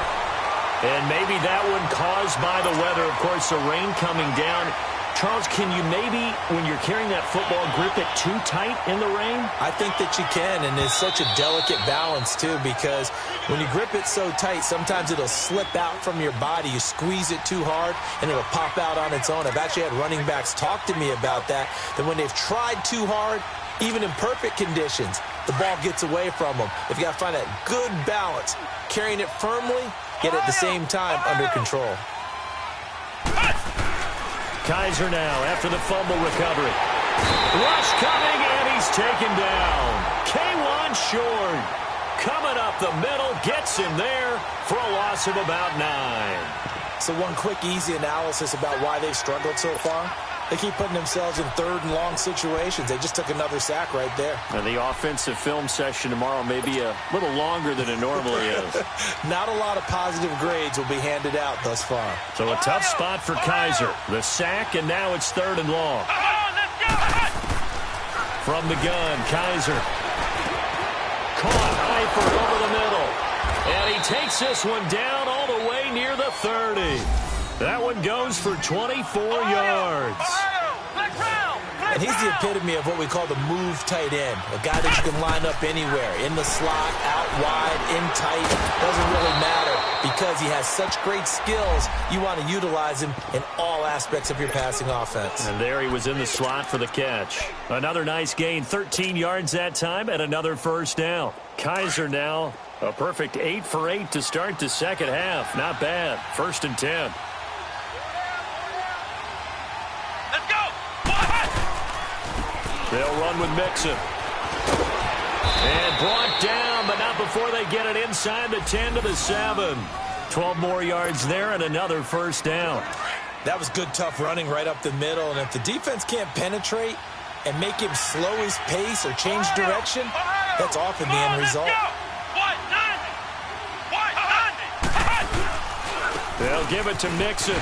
And maybe that one caused by the weather. Of course, the rain coming down. Charles, can you maybe, when you're carrying that football, grip it too tight in the rain? I think that you can, and it's such a delicate balance, too, because when you grip it so tight, sometimes it'll slip out from your body. You squeeze it too hard, and it'll pop out on its own. I've actually had running backs talk to me about that when they've tried too hard, even in perfect conditions, the ball gets away from them. If you got to find that good balance, carrying it firmly, yet at the same time under control. Kaiser now after the fumble recovery. Rush coming, and he's taken down. K1 short. Coming up the middle, gets him there for a loss of about 9. So one quick, easy analysis about why they've struggled so far. They keep putting themselves in 3rd and long situations. They just took another sack right there. And the offensive film session tomorrow may be a little longer than it normally is. Not a lot of positive grades will be handed out thus far. So a tough spot for Kaiser. The sack, and now it's 3rd and long. From the gun, Kaiser. Caught Eifert over the middle. And he takes this one down all the way near the 30. That one goes for 24 yards. And he's the epitome of what we call the move tight end. A guy that you can line up anywhere. In the slot, out wide, in tight. Doesn't really matter because he has such great skills. You want to utilize him in all aspects of your passing offense. And there he was in the slot for the catch. Another nice gain. 13 yards that time and another first down. Kaiser now a perfect 8 for 8 to start the second half. Not bad. 1st and 10. They'll run with Mixon. And brought down, but not before they get it inside the 10 to the 7. 12 more yards there and another first down. That was good, tough running right up the middle. And if the defense can't penetrate and make him slow his pace or change direction, that's often the end result. They'll give it to Mixon.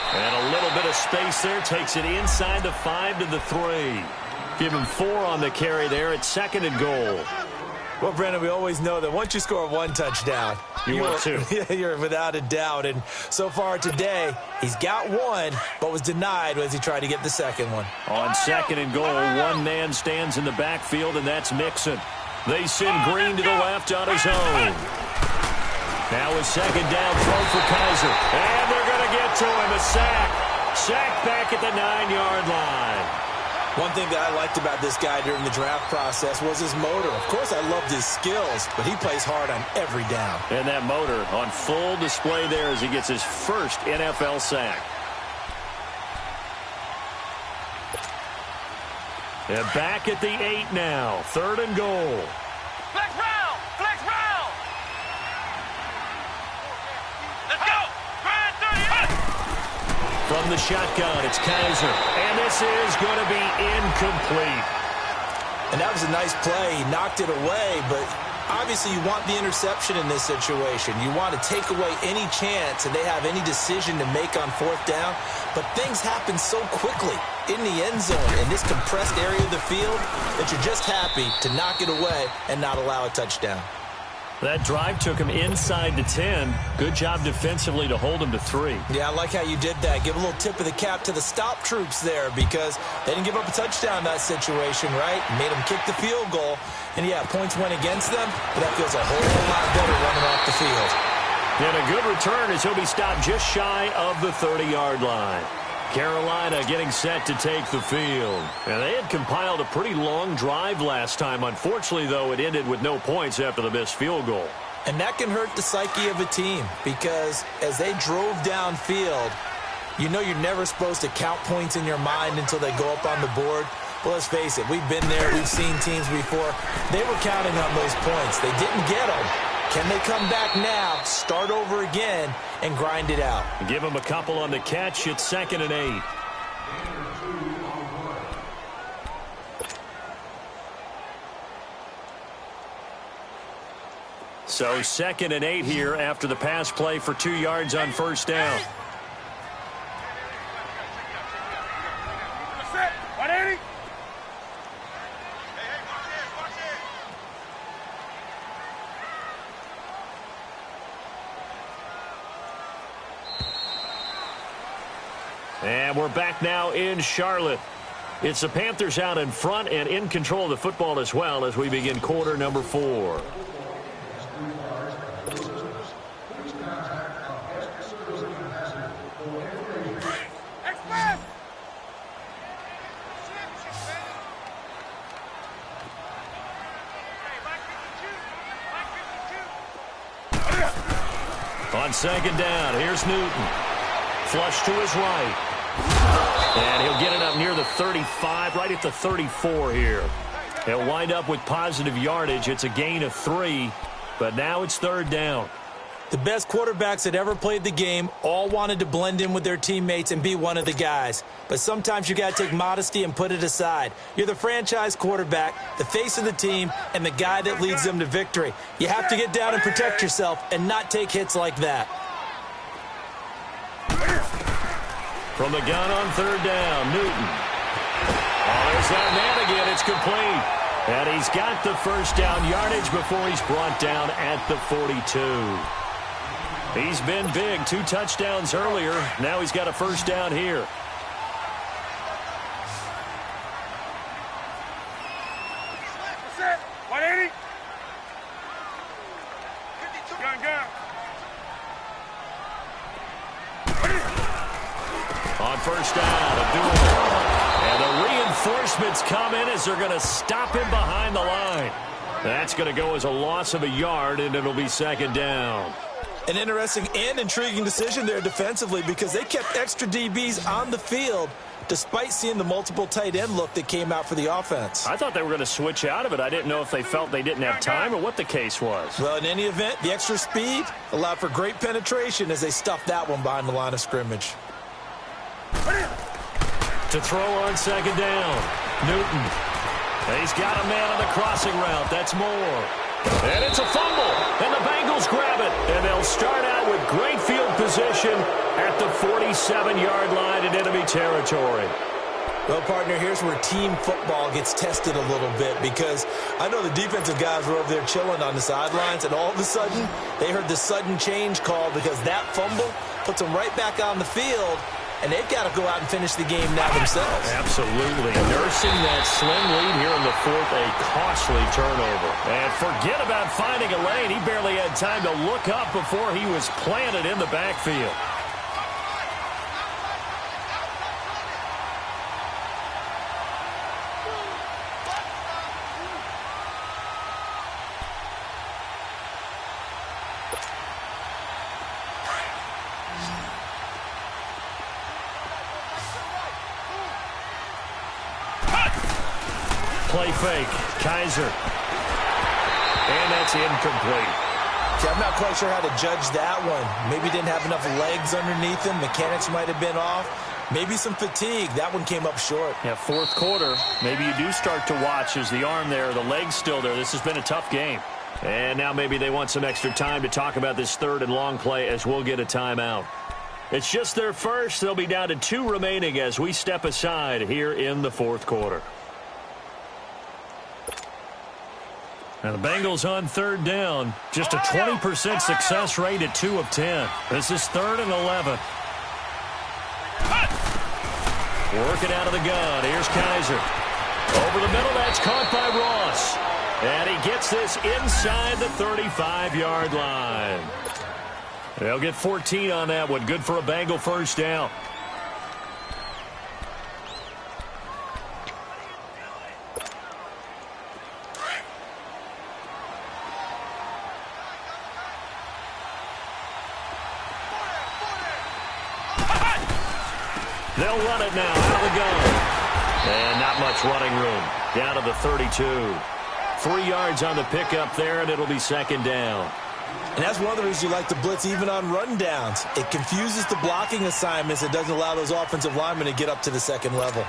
And a little bit of space there, takes it inside the 5 to the 3. Give him 4 on the carry there at 2nd and goal. Well, Brandon, we always know that once you score 1 touchdown, you're 2. You're without a doubt. And so far today, he's got 1, but was denied as he tried to get the second one. On 2nd and goal, 1 man stands in the backfield, and that's Mixon. They send Green to the left on his own. Now a 2nd down throw for Kaiser. And they're going to get to him. A sack. Sack back at the 9-yard line. One thing that I liked about this guy during the draft process was his motor. Of course, I loved his skills, but he plays hard on every down. And that motor on full display there as he gets his first NFL sack. And back at the 8 now. 3rd and goal. Flex round! Flex round! Let's go! Grind 30! From the shotgun, it's Kaiser. And this is going to be incomplete. And that was a nice play. He knocked it away, but obviously you want the interception in this situation. You want to take away any chance and they have any decision to make on 4th down. But things happen so quickly in the end zone in this compressed area of the field that you're just happy to knock it away and not allow a touchdown. That drive took him inside the 10. Good job defensively to hold him to 3. Yeah, I like how you did that. Give a little tip of the cap to the stop troops there because they didn't give up a touchdown in that situation, right? Made them kick the field goal. And, yeah, points went against them, but that feels a whole lot better running off the field. And a good return as he'll be stopped just shy of the 30-yard line. Carolina getting set to take the field. And they had compiled a pretty long drive last time. Unfortunately, though, it ended with no points after the missed field goal. And that can hurt the psyche of a team because as they drove downfield, you know you're never supposed to count points in your mind until they go up on the board. But let's face it, we've been there. We've seen teams before. They were counting on those points. They didn't get them. Can they come back now, start over again, and grind it out? Give him a couple on the catch. It's 2nd and 8. So 2nd and 8 here after the pass play for 2 yards on first down. And we're back now in Charlotte. It's the Panthers out in front and in control of the football as well as we begin quarter number 4. On 2nd down, here's Newton. Flush to his right. And he'll get it up near the 35, right at the 34 here. He'll wind up with positive yardage. It's a gain of 3, but now it's 3rd down. The best quarterbacks that ever played the game all wanted to blend in with their teammates and be one of the guys. But sometimes you got to take modesty and put it aside. You're the franchise quarterback, the face of the team, and the guy that leads them to victory. You have to get down and protect yourself and not take hits like that. From the gun on 3rd down, Newton. Oh, there's that man again. It's complete. And he's got the first down yardage before he's brought down at the 42. He's been big. 2 touchdowns earlier. Now he's got a first down here. On first down, Abdul. And the reinforcements come in as they're going to stop him behind the line. That's going to go as a loss of a yard, and it'll be 2nd down. An interesting and intriguing decision there defensively because they kept extra DBs on the field despite seeing the multiple tight end look that came out for the offense. I thought they were going to switch out of it. I didn't know if they felt they didn't have time or what the case was. Well, in any event, the extra speed allowed for great penetration as they stuffed that one behind the line of scrimmage. To throw on 2nd down, Newton. He's got a man on the crossing route. That's Moore. And it's a fumble, and the Bengals grab it. And they'll start out with great field position at the 47-yard line in enemy territory. Well, partner, here's where team football gets tested a little bit because I know the defensive guys were over there chilling on the sidelines, and all of a sudden they heard the sudden change call because that fumble puts them right back on the field. And they've got to go out and finish the game now themselves. Absolutely. Nursing that slim lead here in the 4th, a costly turnover. And forget about finding a lane. He barely had time to look up before he was planted in the backfield. Play fake. Kaiser. And that's incomplete. See, I'm not quite sure how to judge that one. Maybe didn't have enough legs underneath him. Mechanics might have been off. Maybe some fatigue. That one came up short. Yeah, 4th quarter. Maybe you do start to watch as the arm there, the leg's still there. This has been a tough game. And now maybe they want some extra time to talk about this 3rd and long play as we'll get a timeout. It's just their first. They'll be down to 2 remaining as we step aside here in the 4th quarter. And the Bengals on third down. Just a 20% success rate at 2 of 10. This is 3rd and 11. Working out of the gun. Here's Kaiser. Over the middle, that's caught by Ross. And he gets this inside the 35-yard line. They'll get 14 on that one. Good for a Bengal first down. They'll run it now out of the gun. And not much running room. Down to the 32. 3 yards on the pickup there, and it'll be 2nd down. And that's one of the reasons you like to blitz even on rundowns. It confuses the blocking assignments. It doesn't allow those offensive linemen to get up to the second level.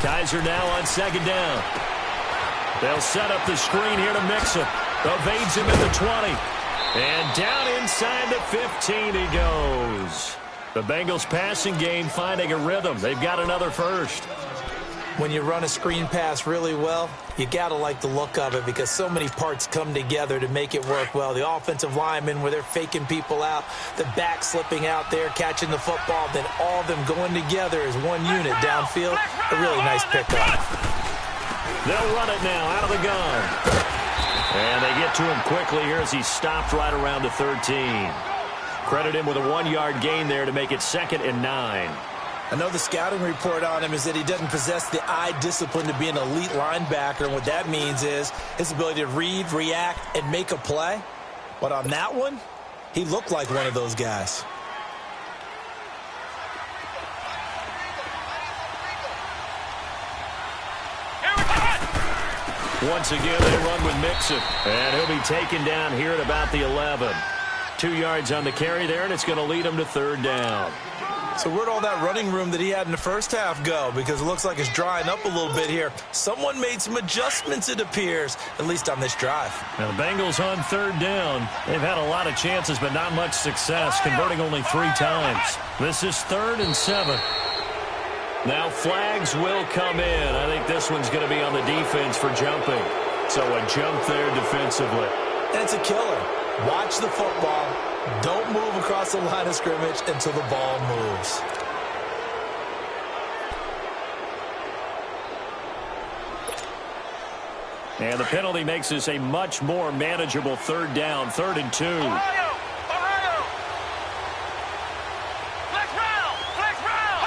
Kaiser now on 2nd down. They'll set up the screen here to Mixon. Evades him at the 20. And down inside the 15 he goes. The Bengals passing game finding a rhythm. They've got another first. When you run a screen pass really well, you got to like the look of it because so many parts come together to make it work well. The offensive linemen, where they're faking people out, the back slipping out there, catching the football, then all of them going together as one unit downfield. A really nice pickup. They'll run it now out of the gun. And they get to him quickly here as he stopped right around the 13. Credit him with a 1-yard gain there to make it 2nd and 9. I know the scouting report on him is that he doesn't possess the eye discipline to be an elite linebacker, and what that means is his ability to read, react, and make a play. But on that one, he looked like one of those guys. Once again, they run with Mixon. And he'll be taken down here at about the 11. 2 yards on the carry there, and it's going to lead him to 3rd down. So where'd all that running room that he had in the first half go? Because it looks like it's drying up a little bit here. Someone made some adjustments, it appears, at least on this drive. Now the Bengals on 3rd down. They've had a lot of chances, but not much success, converting only 3 times. This is 3rd and 7. Now flags will come in. I think this one's going to be on the defense for jumping. So a jump there defensively. And it's a killer. Watch the football. Don't move across the line of scrimmage until the ball moves. And the penalty makes this a much more manageable 3rd down, 3rd and 2. Ohio! Ohio! Flex round! Flex round!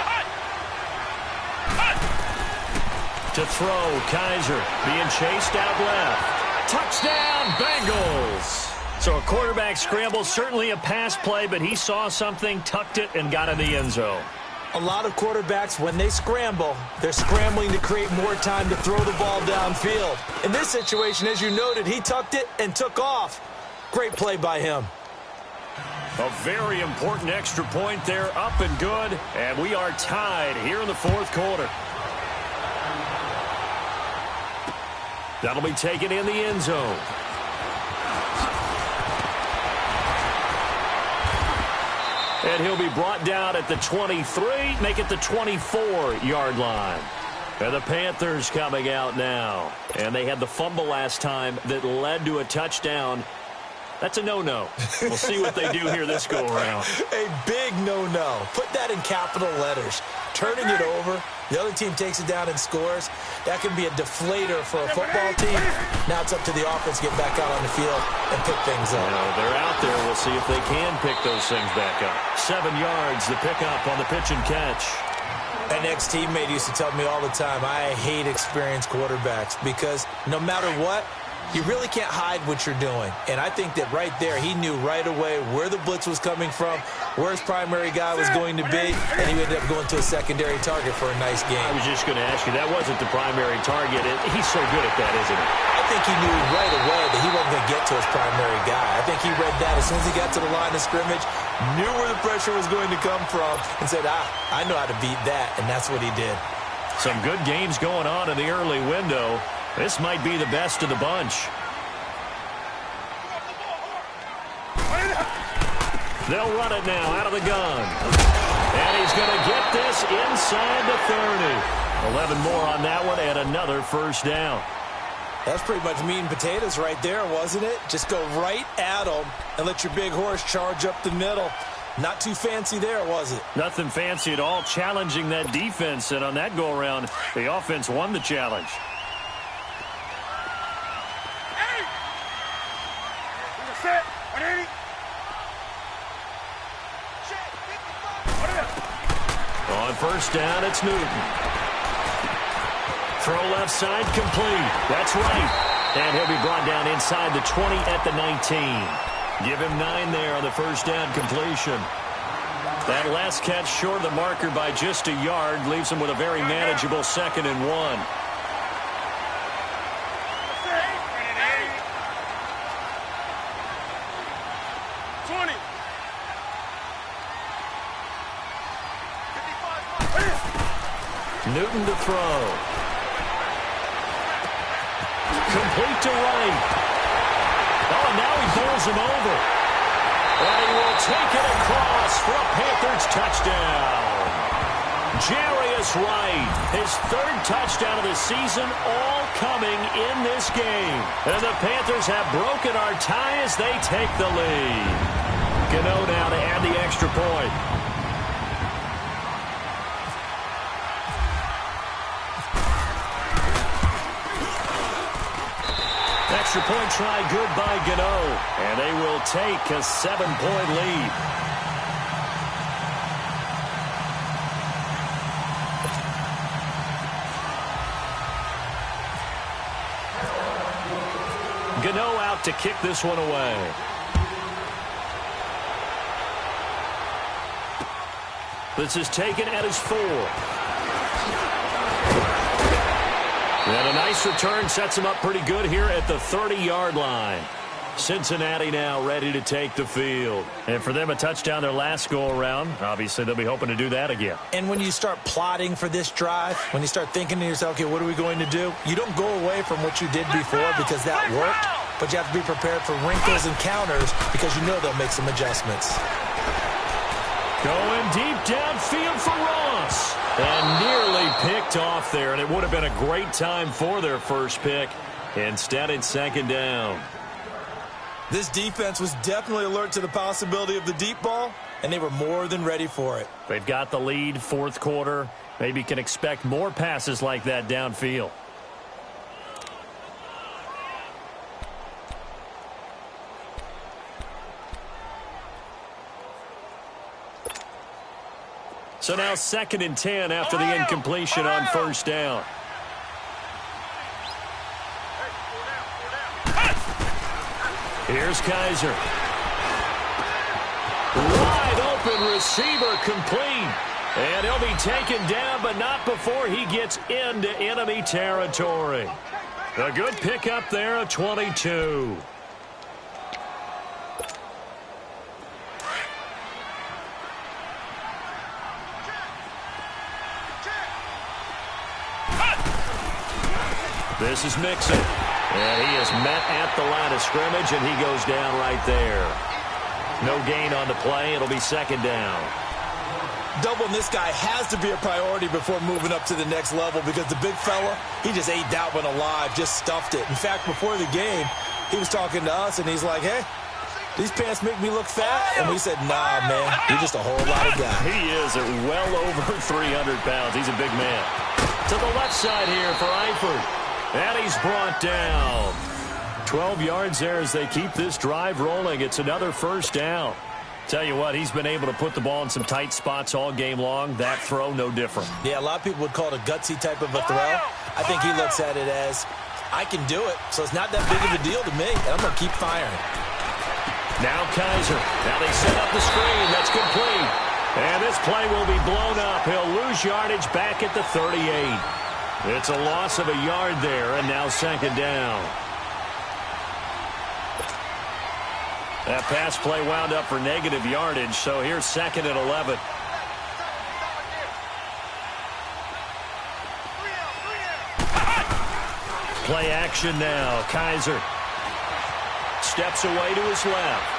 To throw, Kaiser being chased out left. Touchdown, Bengals! So a quarterback scramble, certainly a pass play, but he saw something, tucked it, and got in the end zone. A lot of quarterbacks, when they scramble, they're scrambling to create more time to throw the ball downfield. In this situation, as you noted, he tucked it and took off. Great play by him. A very important extra point there, up and good, and we are tied here in the 4th quarter. That'll be taken in the end zone. And he'll be brought down at the 23, make it the 24-yard line. And the Panthers coming out now. And they had the fumble last time that led to a touchdown. That's a no-no. We'll see what they do here this go-around. A big no-no. Put that in capital letters. Turning it over, the other team takes it down and scores. That can be a deflator for a football team. Now it's up to the offense to get back out on the field and pick things up. They're out there. We'll see if they can pick those things back up. 7 yards, the pickup on the pitch and catch. An ex-teammate used to tell me all the time, I hate experienced quarterbacks because no matter what, you really can't hide what you're doing. And I think that right there, he knew right away where the blitz was coming from, where his primary guy was going to be, and he ended up going to a secondary target for a nice game. I was just going to ask you, that wasn't the primary target. He's so good at that, isn't he? I think he knew right away that he wasn't going to get to his primary guy. I think he read that as soon as he got to the line of scrimmage, knew where the pressure was going to come from, and said, I know how to beat that, and that's what he did. Some good games going on in the early window. This might be the best of the bunch. They'll run it now out of the gun. And he's going to get this inside the 30. 11 more on that one and another first down. That's pretty much meat and potatoes right there, wasn't it? Just go right at them and let your big horse charge up the middle. Not too fancy there, was it? Nothing fancy at all, challenging that defense. And on that go-around, the offense won the challenge. On first down, it's Newton. Throw left side, complete. That's right. And he'll be brought down inside the 20 at the 19. Give him 9 there on the first down completion. That last catch short of the marker by just a yard leaves him with a very manageable 2nd and 1. Newton to throw. Complete to right. Oh, and now he bowls him over. And he will take it across for a Panthers touchdown. Jarius Wright, his 3rd touchdown of the season, all coming in this game. And the Panthers have broken our tie as they take the lead. Gano now to add the extra point. Extra point try good by Gano. And they will take a 7-point lead. Gano out to kick this one away. This is taken at his 4. And a nice return sets him up pretty good here at the 30-yard line. Cincinnati now ready to take the field. And for them, a touchdown their last go-around. Obviously, they'll be hoping to do that again. And when you start plotting for this drive, when you start thinking to yourself, okay, what are we going to do? You don't go away from what you did before because that worked, but you have to be prepared for wrinkles and counters because you know they'll make some adjustments. Going deep downfield for Ross. And nearly picked off there, and it would have been a great time for their first pick. Instead, it's 2nd down. This defense was definitely alert to the possibility of the deep ball, and they were more than ready for it. They've got the lead, 4th quarter. Maybe can expect more passes like that downfield. So now 2nd and 10 after the incompletion on first down. Here's Kaiser. Wide open receiver complete. And he'll be taken down, but not before he gets into enemy territory. A good pickup there, a 22. This is Mixon. And he is met at the line of scrimmage, and he goes down right there. No gain on the play. It'll be 2nd down. Doubling this guy has to be a priority before moving up to the next level because the big fella, he just ate that one alive, just stuffed it. In fact, before the game, he was talking to us, and he's like, hey, these pants make me look fat. And we said, nah, man, you're just a whole lot of guy. He is at well over 300 pounds. He's a big man. To the left side here for Eifert. And he's brought down. 12 yards there as they keep this drive rolling. It's another first down. Tell you what, he's been able to put the ball in some tight spots all game long. That throw, no different. Yeah, a lot of people would call it a gutsy type of a throw. I think he looks at it as, I can do it, so it's not that big of a deal to me, and I'm going to keep firing. Now Kaiser. Now they set up the screen. That's complete. And this play will be blown up. He'll lose yardage back at the 38. It's a loss of a yard there, and now 2nd down. That pass play wound up for negative yardage, so here's 2nd and 11. Play action now. Kaiser steps away to his left.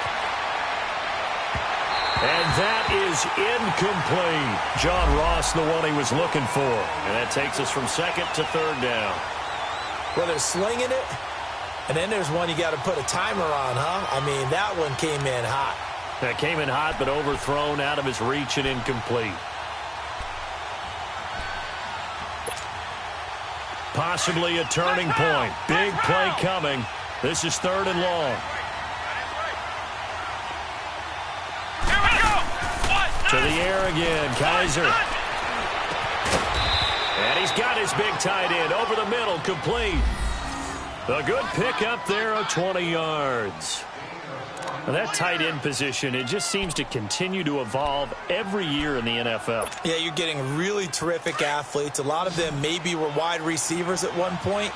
And that is incomplete. John Ross, the one he was looking for. And that takes us from second to third down. Well, they're slinging it, and then there's one you got to put a timer on, huh? I mean, that one came in hot. That came in hot, but overthrown, out of his reach, and incomplete. Possibly a turning point. Big play coming. This is third and long. To the air again, Kaiser. And he's got his big tight end over the middle, complete. A good pickup there of 20 yards. Now that tight end position, it just seems to continue to evolve every year in the NFL. Yeah, you're getting really terrific athletes. A lot of them maybe were wide receivers at one point.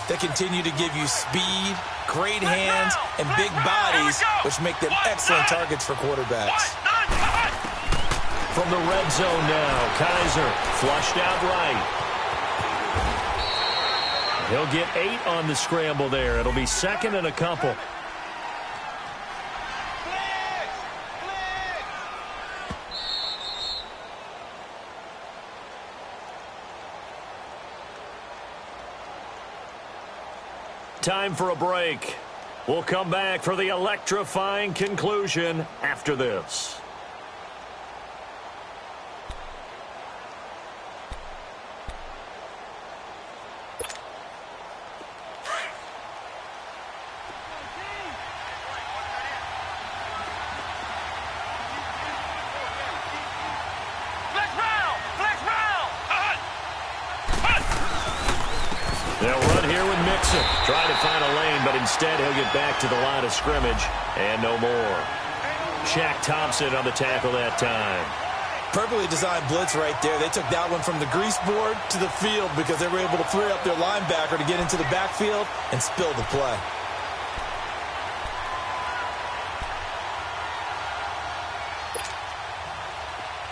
They continue to give you speed, great hands, and big bodies, which make them excellent targets for quarterbacks. From the red zone now, Kaiser flushed out right. He'll get 8 on the scramble there. It'll be second and a couple. Time for a break. We'll come back for the electrifying conclusion after this. They'll run here with Mixon. Trying to find a lane, but instead he'll get back to the line of scrimmage. And no more. Shaq Thompson on the tackle that time. Perfectly designed blitz right there. They took that one from the grease board to the field because they were able to free up their linebacker to get into the backfield and spill the play.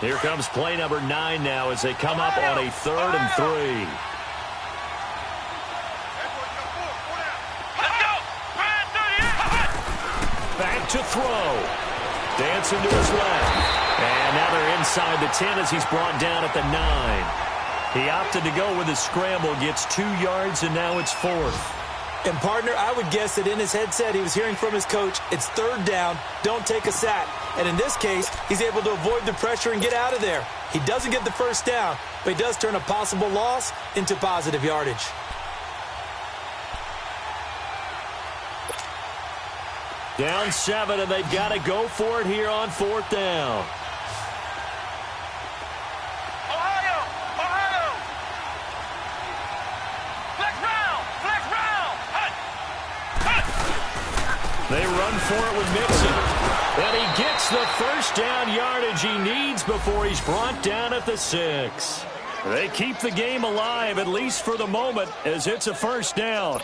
Here comes play number 9 now as they come up on a 3rd and 3. Back to throw. Dancing to his left. And now they're inside the 10 as he's brought down at the 9. He opted to go with his scramble, gets 2 yards, and now it's 4th. And, partner, I would guess that in his headset he was hearing from his coach, it's 3rd down, don't take a sack. And in this case, he's able to avoid the pressure and get out of there. He doesn't get the first down, but he does turn a possible loss into positive yardage. Down 7, and they've got to go for it here on 4th down. They run for it with Mixon. And he gets the first down yardage he needs before he's brought down at the 6. They keep the game alive, at least for the moment, as it's a first down.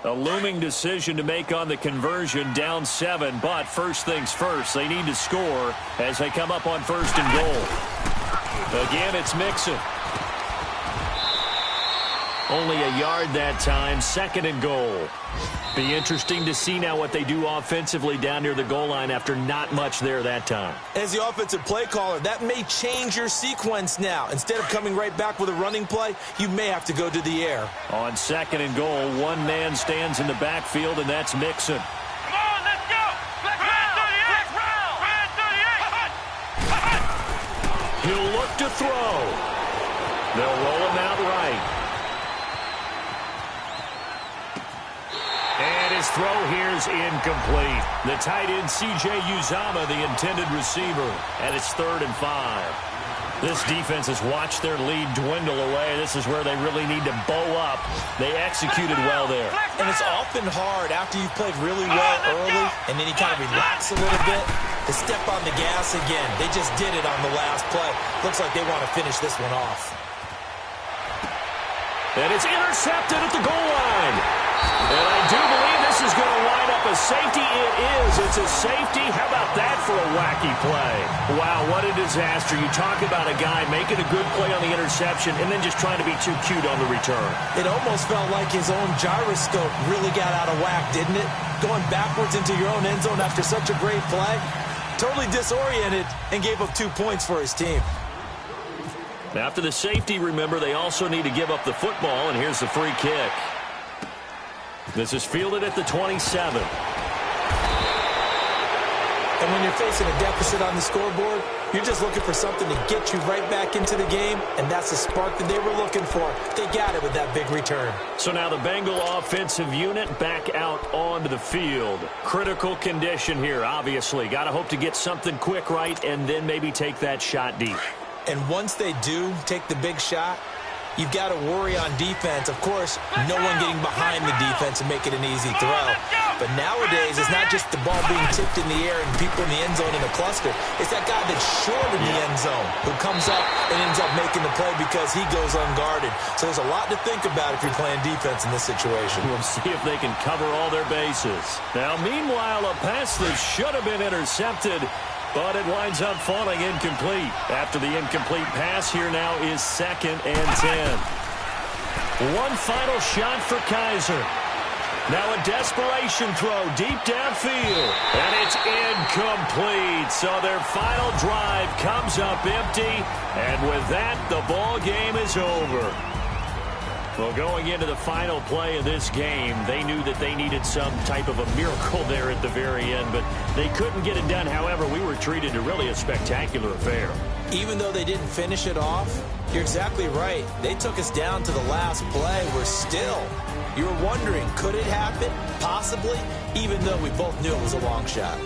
A looming decision to make on the conversion, down 7, but first things first, they need to score as they come up on 1st and goal. Again, it's Mixon. Only a yard that time, 2nd and goal. Be interesting to see now what they do offensively down near the goal line after not much there that time. As the offensive play caller, that may change your sequence now. Instead of coming right back with a running play, you may have to go to the air. On 2nd and goal, one man stands in the backfield, and that's Mixon. Come on, let's go! Flex round! He'll look to throw. They'll roll him out right. And his throw here is incomplete. The tight end, C.J. Uzomah, the intended receiver. And it's 3rd and 5. This defense has watched their lead dwindle away. This is where they really need to bow up. They executed well there. And it's often hard after you've played really well early and then you kind of relax a little bit to step on the gas again. They just did it on the last play. Looks like they want to finish this one off. And it's intercepted at the goal line. And I do believe this This is going to line up a safety. It is. It's a safety. How about that for a wacky play? Wow, what a disaster. You talk about a guy making a good play on the interception and then just trying to be too cute on the return. It almost felt like his own gyroscope really got out of whack, didn't it? Going backwards into your own end zone after such a great play. Totally disoriented and gave up 2 points for his team. After the safety, remember, they also need to give up the football, and here's the free kick. This is fielded at the 27. And when you're facing a deficit on the scoreboard, you're just looking for something to get you right back into the game, and that's the spark that they were looking for. They got it with that big return. So now the Bengal offensive unit back out onto the field. Critical condition here, obviously. Got to hope to get something quick right and then maybe take that shot deep. And once they do take the big shot, you've got to worry on defense. Of course, no one getting behind the defense and make it an easy throw. But nowadays, it's not just the ball being tipped in the air and people in the end zone in a cluster. It's that guy that's short in the end zone who comes up and ends up making the play because he goes unguarded. So there's a lot to think about if you're playing defense in this situation. We'll see if they can cover all their bases. Now, meanwhile, a pass that should have been intercepted, but it winds up falling incomplete. After the incomplete pass, here now is 2nd and 10. One final shot for Kaiser. Now a desperation throw deep downfield, and it's incomplete. So their final drive comes up empty, and with that, the ball game is over. Well, going into the final play of this game, they knew that they needed some type of a miracle there at the very end, but they couldn't get it done. However, we were treated to really a spectacular affair. Even though they didn't finish it off, you're exactly right. They took us down to the last play. You were wondering, could it happen? Possibly, even though we both knew it was a long shot.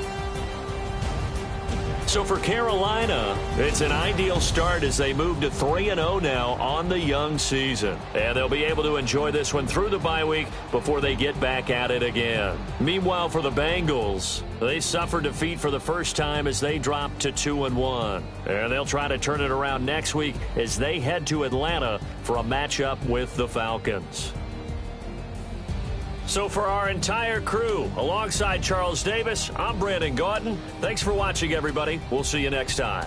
So for Carolina, it's an ideal start as they move to 3-0 now on the young season. And they'll be able to enjoy this one through the bye week before they get back at it again. Meanwhile, for the Bengals, they suffered defeat for the first time as they dropped to 2-1. And they'll try to turn it around next week as they head to Atlanta for a matchup with the Falcons. So for our entire crew, alongside Charles Davis, I'm Brandon Gaudin. Thanks for watching, everybody. We'll see you next time.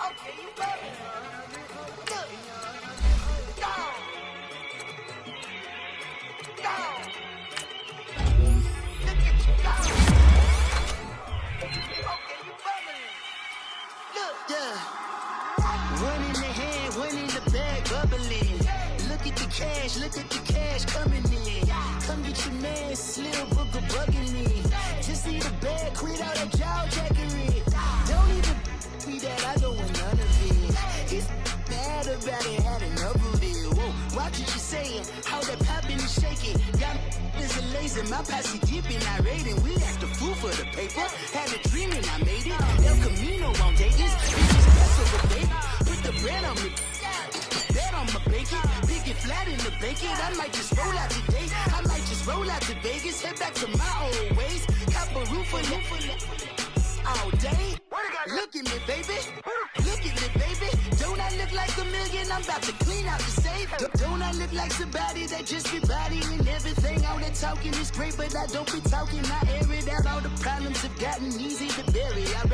Okay, you got it. Look. Go. Go. Look at you go. Okay, you bubbling. Look, yeah. One in the hand, one in the bag, bubbling. Look at the cash coming in. Come get your man, Slim Booker bugging me. Just need a bag, quit all that jaw jackery. Don't even be that, I don't want none of it. He's mad about it, had enough of it. Whoa, watch what you saying, how that poppin' and shaking. Got is a lazy, my posse dipping, I raiding. We act the fool for the paper. Had a dream and I made it. El Camino on Vegas, bitches best of a baby. Put the bread on me. Bet on my bacon, big and flat in the bacon. I might just roll out today. I might just roll out to Vegas, head back to my old ways. Cop a roof for all day. Look at me, baby. Look at me, baby. Don't I look like a million? I'm about to clean out the safe. Don't I look like somebody that just be bodying everything? All that talking is great, but I don't be talking. I air it out. All the problems have gotten easy to bury. I'd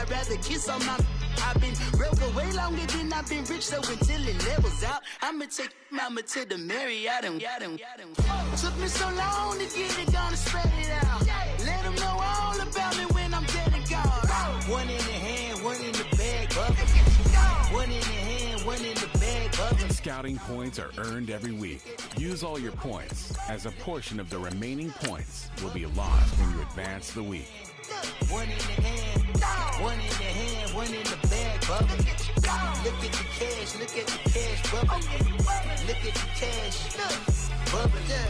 rather kiss on my. I've been broke way longer than I've been rich, so until it levels out, I'ma take mama to the Marriott and took me so long to get it, gonna spread it out. Let them know all about me when I'm dead and gone. One in the hand, one in the bag, bubbling. One in the hand, one in the bag, bubbling. Scouting points are earned every week. Use all your points, as a portion of the remaining points will be lost when you advance the week. One in the hand, one in the hand, one in the bag, bubbling. Look at the cash, bubbling. Look at the cash, bubbling.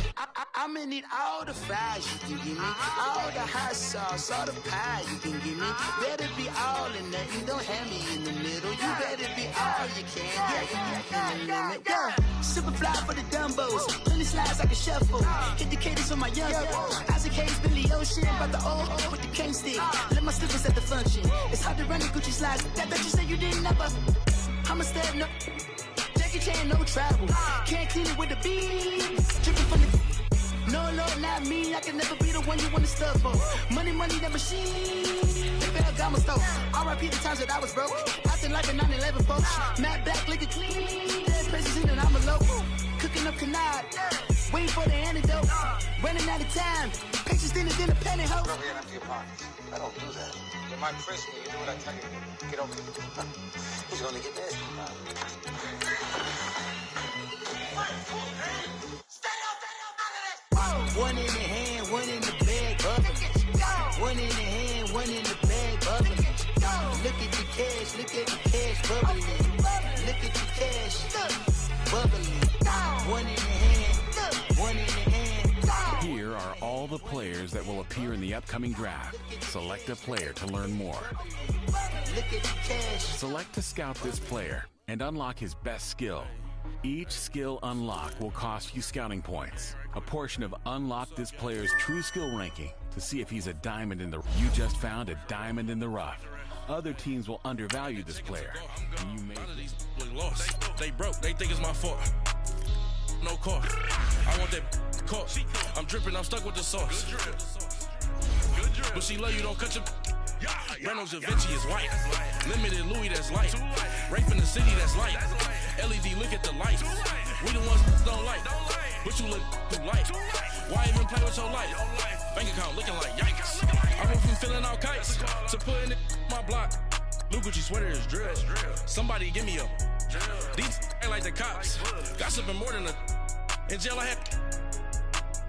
I'ma need all the fries you can give me, all the hot sauce, all the pie you can give me. Better be all in nothing, don't have me in the middle. You better be all you can. Yeah. Super fly for the Dumbos, plenty slides like a shuffle. Hit the cadence on my young Isaac Hayes, Billy Ocean, about the old with the cane stick. Let my slippers at the function. It's hard to run the Gucci slides. That you say you didn't never. I'm a stab, no Jackie Chan, no travel. Can't clean it with the beat. Dripping from the. No, Lord, not me. I can never be the one you want to stuff for. Money, that machine. The Ferragamo store. R.I.P. the times that I was broke. Acting like a 9/11 folks. Matte black, liquor clean. Dead places in and I'm a local. Cooking up canard. Waiting for the antidote. Running out of time. Patience thinner than a penny hoe. Over here, empty your pockets. I don't do that. You might press me. You do what I tell you. Get over here. Who's gonna get this? One in the hand, one in the bag, bubbling. One in the hand, one in the bag, bubbling. Look at the cash, bubbling. Look at the cash, bubbling. One in the hand, one in the hand. Here are all the players that will appear in the upcoming draft. Select a player to learn more. Look at the cash. Select to scout this player and unlock his best skill. Each skill unlock will cost you scouting points. A portion of unlock this player's true skill ranking to see if he's a diamond in the. You just found a diamond in the rough. Other teams will undervalue this player. And you may. Lost. They broke. They think it's my fault. No car. I want that car. I'm dripping. I'm stuck with the sauce. But she love you. Don't cut your. Reynolds Da Vinci is white. Limited Louis, that's light. Rape in the city, that's light. LED, look at the lights. We the ones don't like. But you look too light. Why even play with your life? Bank account looking like yikes. I went from filling out kites to putting it in my block. Blue Gucci sweater is drill. Somebody give me a. These ain't like the cops. Gossiping more than a. In jail I had.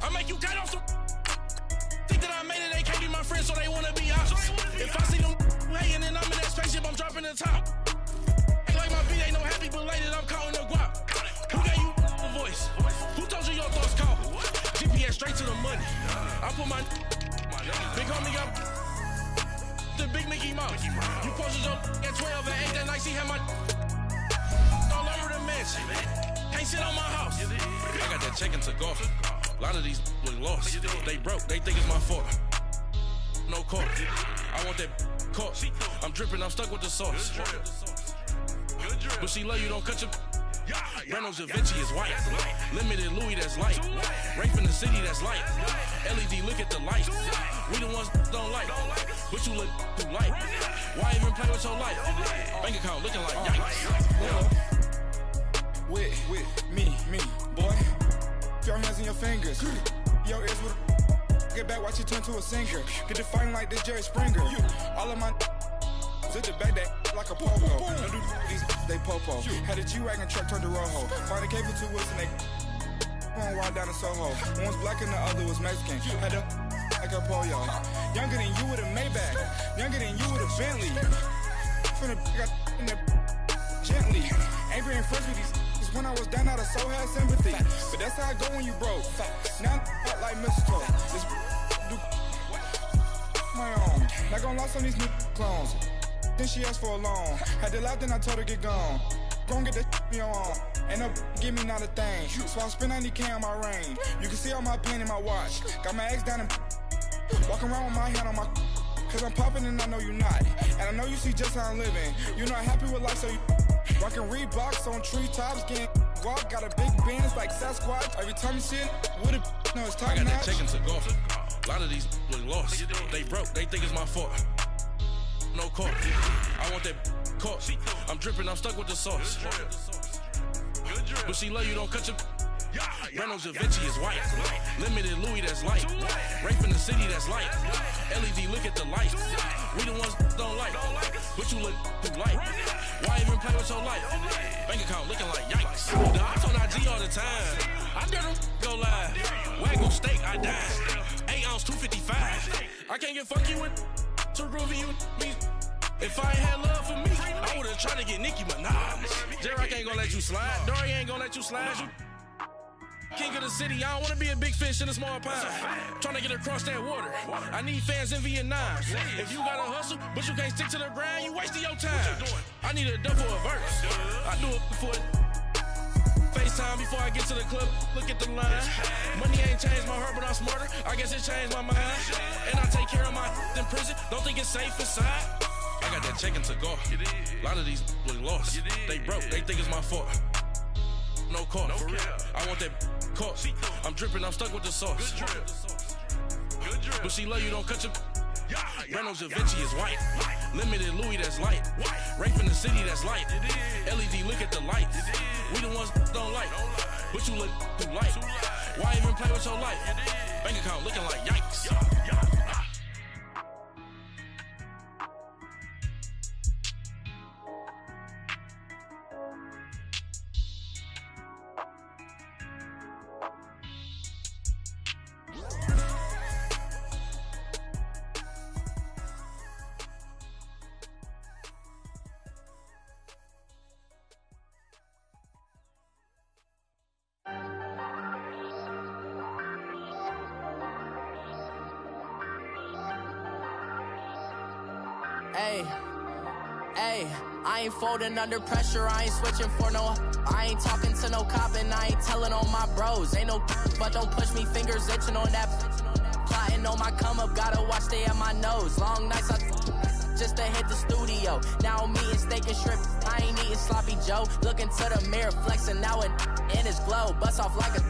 I make you cut off some. Think that I made it, they can't be my friends, so they wanna be ops. If I see them hanging and I'm in that spaceship, I'm dropping the top. Ain't like my beat ain't no happy, but later I'm calling the guap. Who gave you the voice? Who told you your thoughts call? GPS straight to the money. I put my big homie up the big Mickey Mouse. You posted up at 12 and 8 that night, she had my all over the mansion. Can't sit on my house. I got that check and took off. A lot of these look lost. They broke, they think it's my fault. No car. I want that car. I'm dripping, I'm stuck with the sauce. But she love you, don't cut your. Reynolds Da Vinci is white. Limited Louis, that's light. Rape in the city, that's light. LED, look at the lights. We the ones don't like. But you look too light. Why even play with your life? Bank account looking like yikes. With me, boy. Your hands and your fingers. Your ears with get back, watch you turn to a singer. Get the fighting like this Jerry Springer. All of my sit the back that like a popo. No do these they popo. Had a G-Wagon truck turned to Rojo. Find a cable 2 wheels and they one ride down to Soho. One was black and the other was Mexican. Had a like a pollo. Younger than you with a Maybach. Younger than you with a Bentley. From the got in the gently. Ain't being friends with these when I was down out of soul had sympathy. But that's how I go when you broke. Now I'm like mistletoe. This do my own. Not gonna lie on these new clones. Then she asked for a loan. Had to laugh, then I told her get gone. Gon' get that me on. Ain't no give me not a thing. So I spend 90K on my range. You can see all my pain in my watch. Got my ex down and walking around with my hand on my. Cause I'm popping and I know you not. And I know you see just how I'm living. You're not happy with life, so you rockin' Reeboks on treetops, getting guap. Got a big band, it's like Sasquatch. Every time you see it, with it, no, it's top I got notch. that chicken to go. A lot of these was lost. They broke, they think it's my fault. No court. I want that caught. I'm dripping, I'm stuck with the sauce. But she love you, don't cut your. Reynolds Da Vinci is white. Limited Louis, that's light. Rape in the city, that's light. LED, look at the lights. We the ones don't like. But you look too light. Why even play with your life? Bank account looking like yikes. The ops on IG all the time. I dare them go live. Wagyu steak, I died. 8 ounce, 255. I can't get funky with too groovy you me. If I ain't had love for me, I would've tried to get Nicki Minaj. J-Rock ain't gonna let you slide. Dory ain't gonna let you slide. You king of the city, I don't wanna be a big fish in a small pond. Trying to get across that water. I need fans in Vietnam. If you gotta hustle, but you can't stick to the grind, you wasting your time. I need a double a verse. I do it for FaceTime before I get to the club. Look at the line. Money ain't changed my heart, but I'm smarter. I guess it changed my mind. And I take care of my in prison. Don't think it's safe inside. I got that chicken to go. A lot of these was lost. They broke, they think it's my fault. No court. I want that caught. I'm dripping, I'm stuck with the sauce. But she love you, don't cut your. Reynolds Da Vinci is white. Limited Louis, that's light. Rape in the city, that's light. LED, look at the lights. We the ones don't like. But you look too light. Why even play with your life? Bank account looking like yikes. Hey, I ain't folding under pressure, I ain't switching for no. I ain't talking to no cop and I ain't telling on my bros. Ain't no but don't push me, fingers itching on that. Plotting on my come up, gotta watch stay at my nose. Long nights just to hit the studio. Now I'm eating steak and shrimp, I ain't eating sloppy Joe. Looking to the mirror, flexing now and in his glow. Bust off like a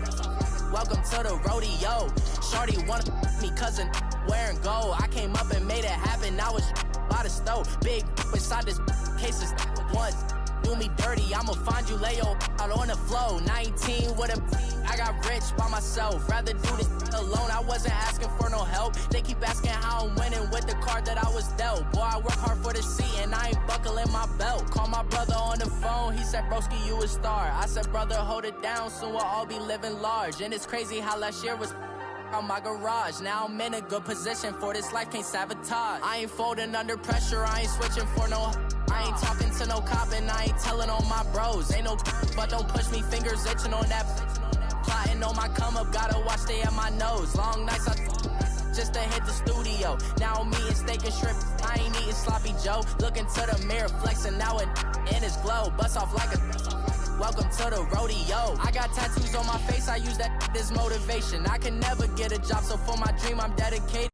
welcome to the rodeo. Shorty wanna me cousin wearing gold. I came up and made it happen, now it's by the stove. Big inside this cases once do me dirty, I'ma find you lay out on the floor. 19 with a I got rich by myself. Rather do this alone, I wasn't asking for no help. They keep asking how I'm winning with the card that I was dealt. Boy, I work hard for the seat and I ain't buckling my belt. Call my brother on the phone, he said, broski, you a star. I said, brother, hold it down, soon we'll all be living large. And it's crazy how last year was on my garage. Now I'm in a good position for this life, can't sabotage. I ain't folding under pressure, I ain't switching for no. I ain't talking to no cop and I ain't telling on my bros. Ain't no but don't push me, fingers itching on that. Plotting on my come up, gotta watch stay at my nose. Long nights just to hit the studio. Now I'm eating steak and shrimp, I ain't eating sloppy Joe. Looking to the mirror, flexing now and in his glow. Bust off like a welcome to the rodeo. I got tattoos on my face, I use that as motivation. I can never get a job, so for my dream I'm dedicated.